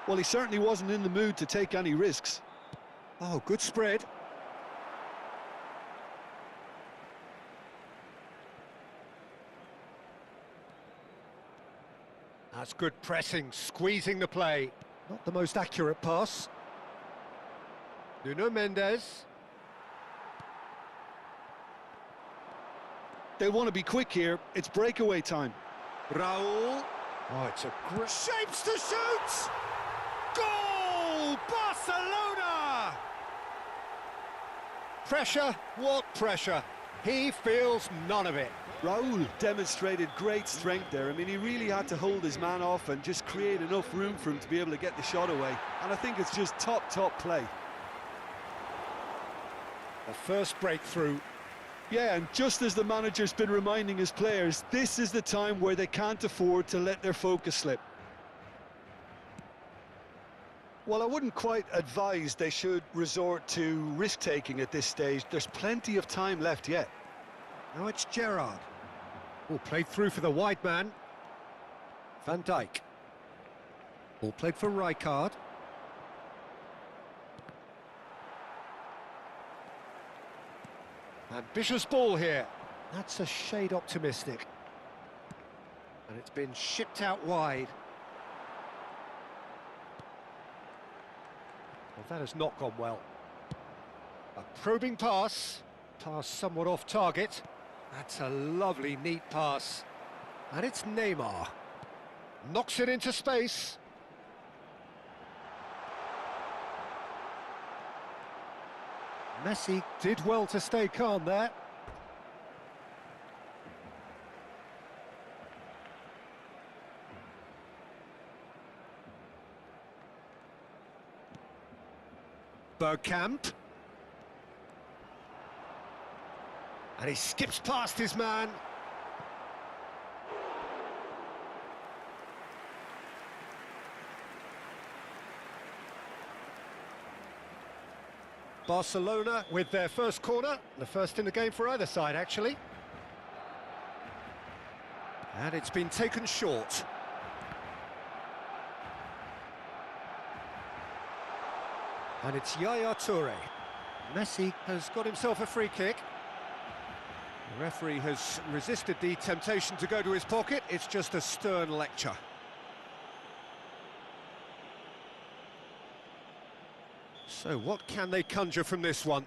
Well, he certainly wasn't in the mood to take any risks. Oh, good spread. That's good pressing, squeezing the play. Not the most accurate pass. Nuno Mendes. They'll want to be quick here. It's breakaway time. Raul. Oh, it's a great... Shapes to shoot! Goal! Barcelona! Pressure? What pressure? He feels none of it. Raul demonstrated great strength there. I mean, he really had to hold his man off and just create enough room for him to be able to get the shot away. And I think it's just top play. The first breakthrough. Yeah, and just as the manager's been reminding his players, this is the time where they can't afford to let their focus slip. Well, I wouldn't quite advise they should resort to risk-taking at this stage. There's plenty of time left yet. Now it's Gerrard. Ball played through for the wide man. Van Dijk. Ball played for Rijkaard. Ambitious ball here. That's a shade optimistic. And it's been shipped out wide. Well, that has not gone well. A probing pass. Pass somewhat off target. That's a lovely, neat pass. And it's Neymar. Knocks it into space. Messi did well to stay calm there. Bergkamp. And he skips past his man. Barcelona with their first corner, the first in the game for either side, actually. And it's been taken short. And it's Yaya Toure. Messi has got himself a free kick. The referee has resisted the temptation to go to his pocket. It's just a stern lecture. So what can they conjure from this one?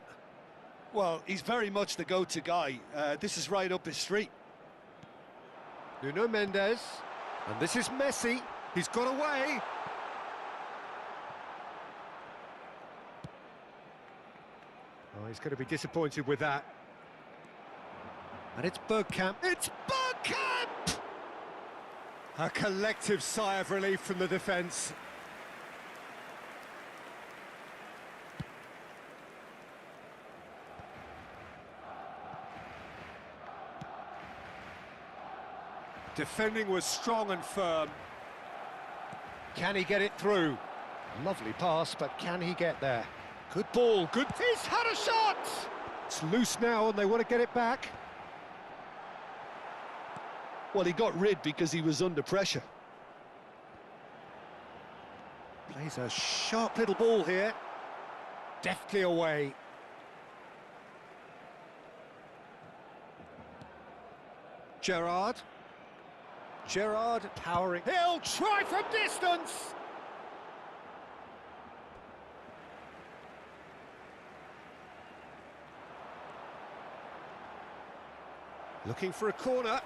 Well, he's very much the go-to guy. This is right up his street. Nuno Mendes. And this is Messi. He's got away. Oh, he's going to be disappointed with that. And it's Bergkamp. It's Bergkamp! A collective sigh of relief from the defence. Defending was strong and firm. Can he get it through? Lovely pass, but can he get there? Good ball, good... He's had a shot! It's loose now and they want to get it back. Well, he got rid because he was under pressure. Plays a sharp little ball here. Deftly away. Gerrard. Gerrard powering. He'll try from distance! Looking for a corner.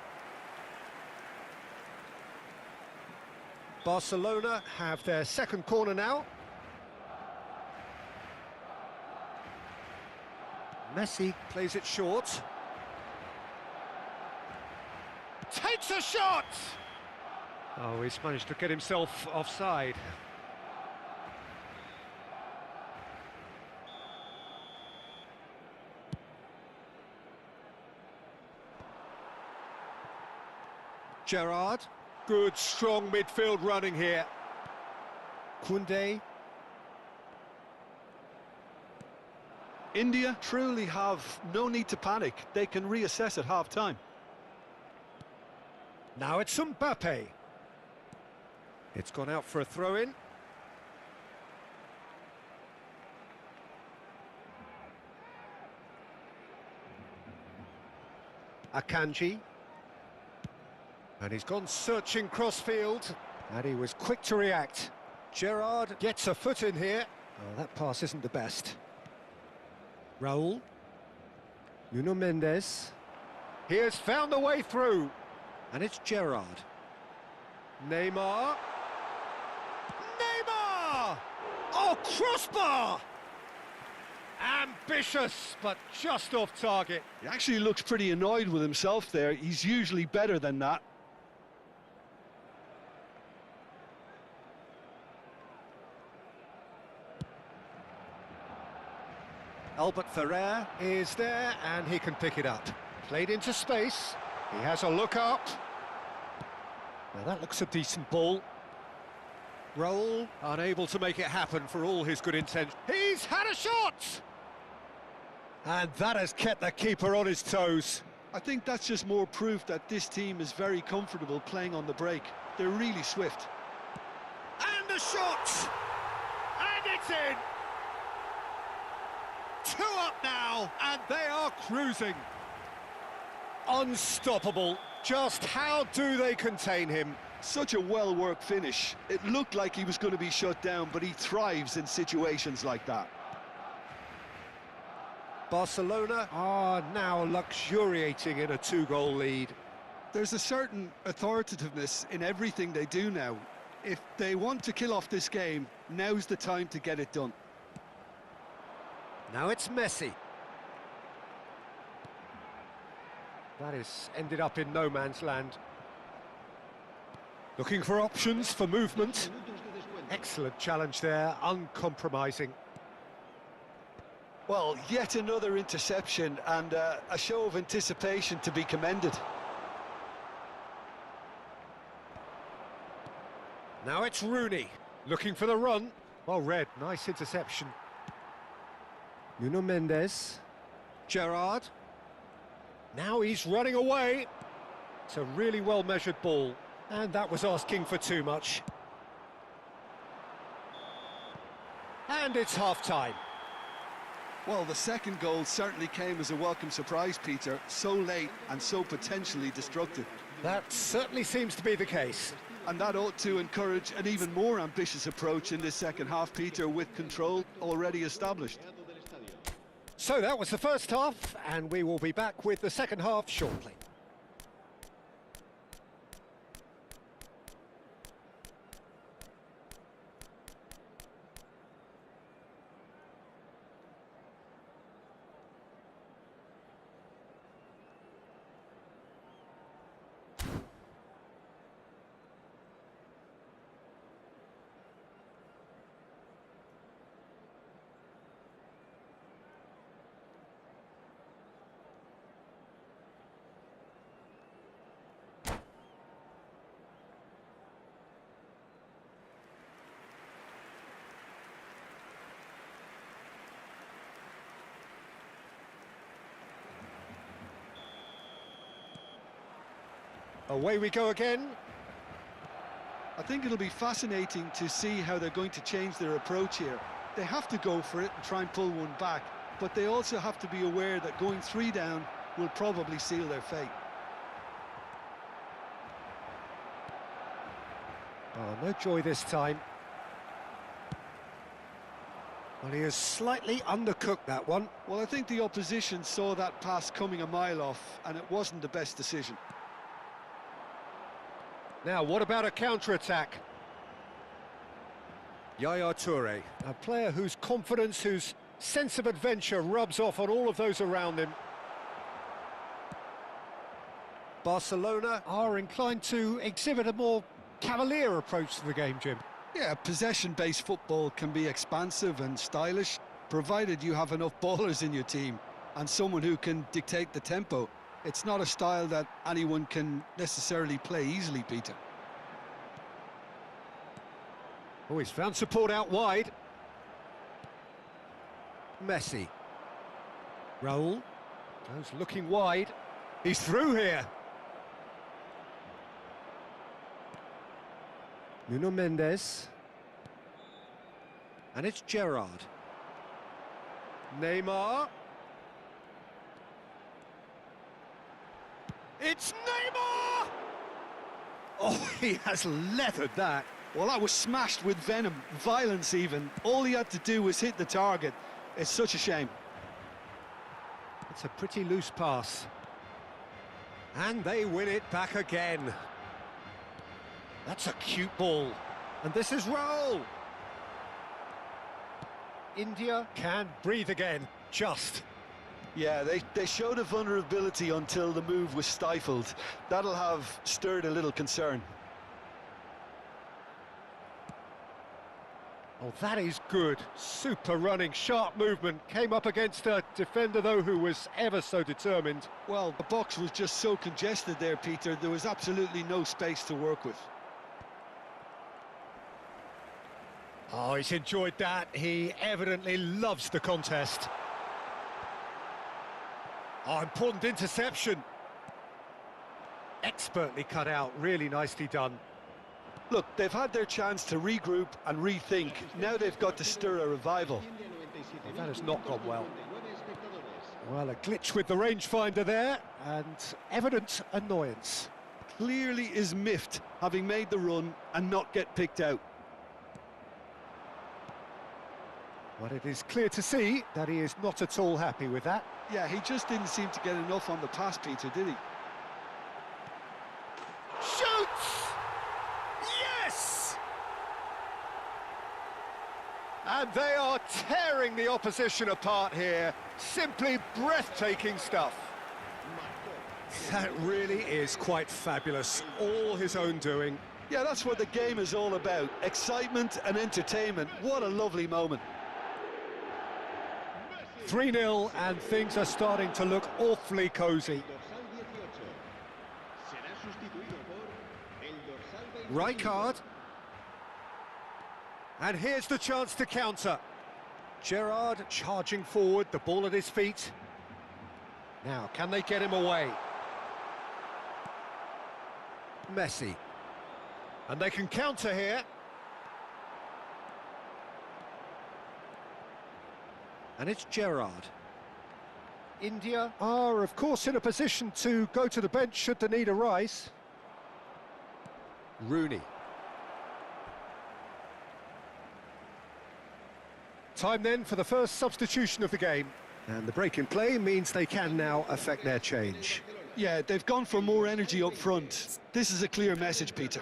Barcelona have their second corner now. Messi plays it short. Takes a shot! Oh, he's managed to get himself offside. Gerrard. Good, strong midfield running here. Koundé. India truly have no need to panic. They can reassess at half-time. Now it's Mbappe. It's gone out for a throw-in. Akanji. And he's gone searching crossfield. And he was quick to react. Gerrard gets a foot in here. Oh, that pass isn't the best. Raul. Nuno Mendes. He has found the way through. And it's Gerrard. Neymar. Neymar! Oh, crossbar! Ambitious, but just off target. He actually looks pretty annoyed with himself there. He's usually better than that. Albert Ferrer is there, and he can pick it up. Played into space. He has a look up. Now that looks a decent ball. Raul, unable to make it happen for all his good intention. He's had a shot! And that has kept the keeper on his toes. I think that's just more proof that this team is very comfortable playing on the break. They're really swift. And the shot! And it's in! 2 up now, and they are cruising. Unstoppable. Just how do they contain him? Such a well-worked finish. It looked like he was going to be shut down, but he thrives in situations like that. Barcelona are now luxuriating in a 2-goal lead. There's a certain authoritativeness in everything they do now. If they want to kill off this game, now's the time to get it done. Now it's Messi. That is ended up in no man's land. Looking for options for movement. Excellent challenge there, uncompromising. Well, yet another interception and a show of anticipation to be commended. Now it's Rooney, looking for the run. Well read, nice interception. Nuno Mendes. Gerrard. Now he's running away. It's a really well-measured ball, and that was asking for too much. And it's half-time. Well, the second goal certainly came as a welcome surprise, Peter. So late and so potentially destructive. That certainly seems to be the case. And that ought to encourage an even more ambitious approach in this second half, Peter, with control already established. So that was the first half, and we will be back with the second half shortly. Away we go again. I think it'll be fascinating to see how they're going to change their approach here. They have to go for it and try and pull one back, but they also have to be aware that going 3 down will probably seal their fate. Oh, no joy this time. Well, he has slightly undercooked that one. Well, I think the opposition saw that pass coming a mile off, and it wasn't the best decision. Now, what about a counter-attack? Yaya Toure, a player whose confidence, whose sense of adventure rubs off on all of those around him. Barcelona are inclined to exhibit a more cavalier approach to the game, Jim. Yeah, possession-based football can be expansive and stylish, provided you have enough ballers in your team and someone who can dictate the tempo. It's not a style that anyone can necessarily play easily, Peter. Oh, he's found support out wide. Messi. Raul. Goes looking wide. He's through here. Nuno Mendes. And it's Gerrard. Neymar. It's Neymar! Oh, he has leathered that. Well, that was smashed with venom, violence even. All he had to do was hit the target. It's such a shame. It's a pretty loose pass. And they win it back again. That's a cute ball. And this is Raul. India can breathe again, just. Yeah, they showed a vulnerability until the move was stifled. That'll have stirred a little concern. Oh, that is good. Super running, sharp movement. Came up against a defender, though, who was ever so determined. Well, the box was just so congested there, Peter. There was absolutely no space to work with. Oh, he's enjoyed that. He evidently loves the contest. Oh, important interception. Expertly cut out, really nicely done. Look, they've had their chance to regroup and rethink. Now they've got to stir a revival. Well, that has not gone well. Well, a glitch with the rangefinder there, and evident annoyance. Clearly is miffed, having made the run and not get picked out. Well, it is clear to see that he is not at all happy with that. Yeah, he just didn't seem to get enough on the pass, Peter, did he? shoots! Yes! And they are tearing the opposition apart here. Simply breathtaking stuff. That really is quite fabulous. All his own doing. Yeah, that's what the game is all about. Excitement and entertainment. What a lovely moment. 3-0 and things are starting to look awfully cosy. Rijkaard. And here's the chance to counter. Gerrard charging forward, the ball at his feet. Now, can they get him away? Messi. And they can counter here. And it's Gerrard. India are, of course, in a position to go to the bench should the need arise. Rooney. Time then for the first substitution of the game. And the break in play means they can now affect their change. Yeah, they've gone for more energy up front. This is a clear message, Peter.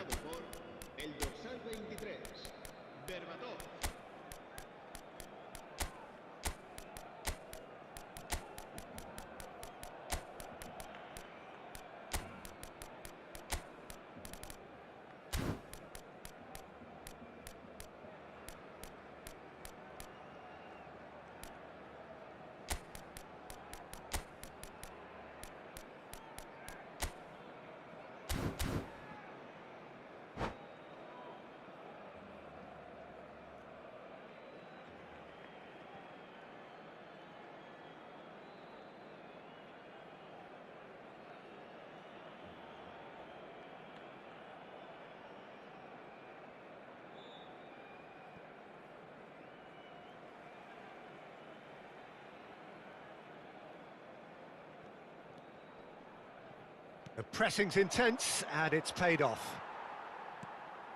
The pressing's intense, and it's paid off.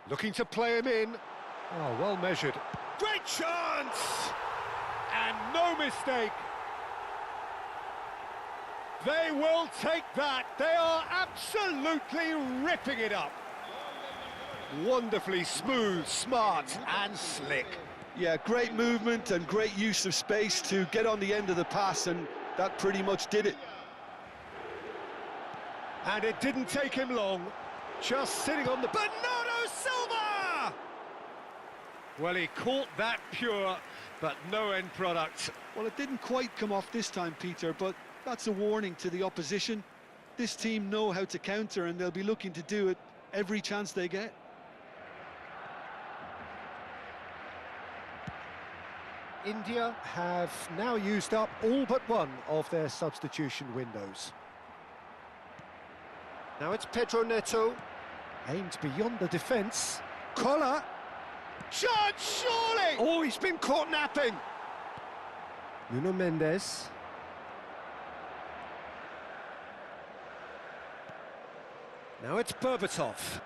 Looking to play him in. Oh, well measured. Great chance! And no mistake. They will take that. They are absolutely ripping it up. Wonderfully smooth, smart, and slick. Yeah, great movement and great use of space to get on the end of the pass, and that pretty much did it. And it didn't take him long, just sitting on the... Bernardo Silva! Well, he caught that pure, but no end product. Well, it didn't quite come off this time, Peter, but that's a warning to the opposition. This team know how to counter, and they'll be looking to do it every chance they get. India have now used up all but one of their substitution windows. Now it's Pedro Neto, aimed beyond the defence. Collar, chance surely! Oh, he's been caught napping. Nuno Mendes. Now it's Berbatov.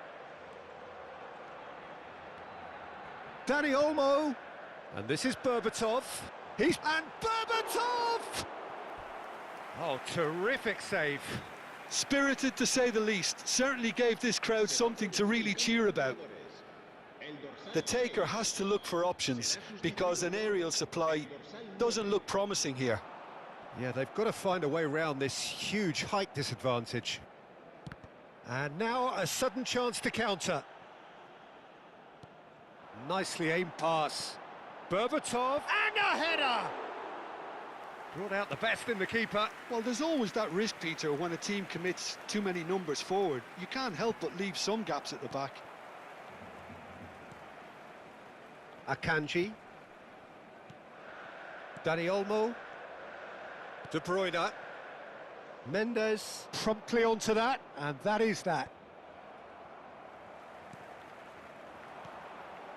Dani Olmo. And this is Berbatov. And Berbatov! Oh, terrific save. Spirited, to say the least. Certainly gave this crowd something to really cheer about. The taker has to look for options, because an aerial supply doesn't look promising here. Yeah, they've got to find a way around this huge height disadvantage. And now a sudden chance to counter. Nicely aimed pass. Berbatov, and a header! Brought out the best in the keeper. Well, there's always that risk, Peter, when a team commits too many numbers forward. You can't help but leave some gaps at the back. Akanji. Dani Olmo. De Bruyne. Mendes promptly onto that, and that is that.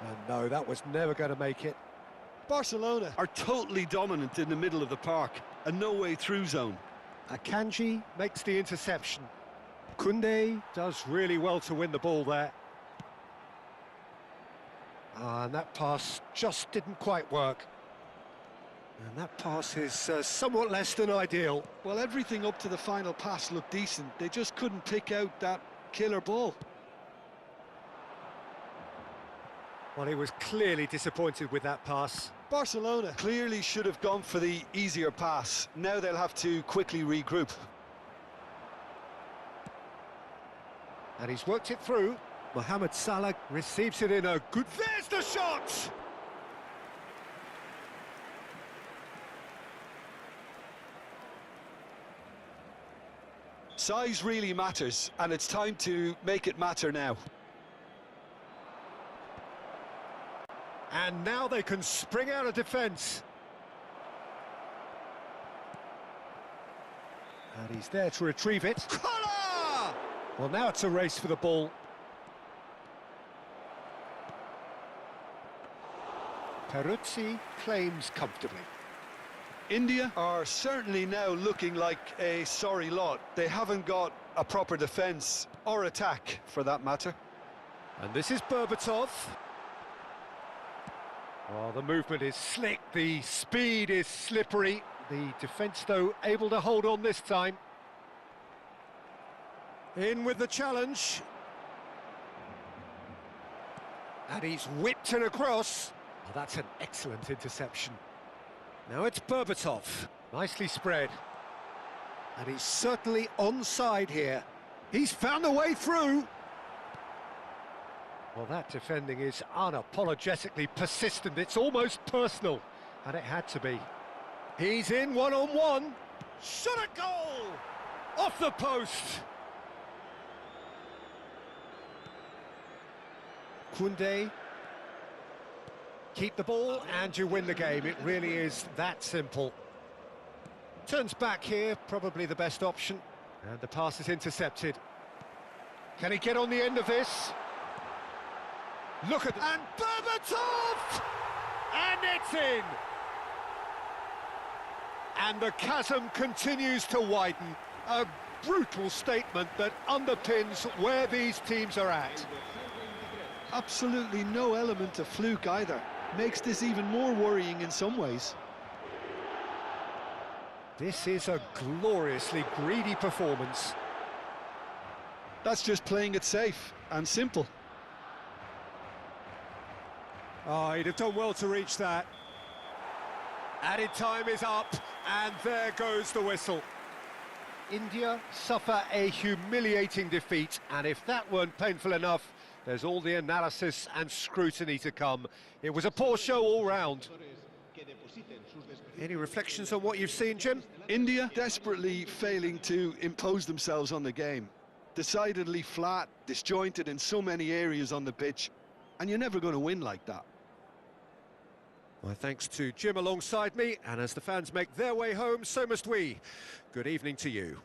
And no, that was never going to make it. Barcelona are totally dominant in the middle of the park, and no way through zone. Akanji makes the interception. Koundé does really well to win the ball there. And that pass just didn't quite work. And that pass is somewhat less than ideal. Well, everything up to the final pass looked decent. They just couldn't pick out that killer ball. Well, he was clearly disappointed with that pass. Barcelona clearly should have gone for the easier pass. Now they'll have to quickly regroup. And he's worked it through. Mohamed Salah receives it in a good... There's the shot! Size really matters, and it's time to make it matter now. And now they can spring out of defence. And he's there to retrieve it. Collar! Well, now it's a race for the ball. Peruzzi claims comfortably. India are certainly now looking like a sorry lot. They haven't got a proper defence, or attack, for that matter. And this is Berbatov. Oh, the movement is slick, the speed is slippery. The defence, though, able to hold on this time. In with the challenge. And he's whipped it across. Oh, that's an excellent interception. Now it's Berbatov. Nicely spread. And he's certainly onside here. He's found a way through. Well, that defending is unapologetically persistent. It's almost personal. And it had to be. He's in one-on-one. Shot a goal! Off the post. Koundé. Keep the ball and you win the game. It really is that simple. Turns back here, probably the best option. And the pass is intercepted. Can he get on the end of this? Look at... And Berbatov! And it's in! And the chasm continues to widen. A brutal statement that underpins where these teams are at. Absolutely no element of fluke either. Makes this even more worrying in some ways. This is a gloriously greedy performance. That's just playing it safe and simple. Oh, he'd have done well to reach that. Added time is up, and there goes the whistle. India suffer a humiliating defeat, and if that weren't painful enough, there's all the analysis and scrutiny to come. It was a poor show all round. Any reflections on what you've seen, Jim? India desperately failing to impose themselves on the game. Decidedly flat, disjointed in so many areas on the pitch, and you're never going to win like that. My thanks to Jim alongside me, and as the fans make their way home, so must we. Good evening to you.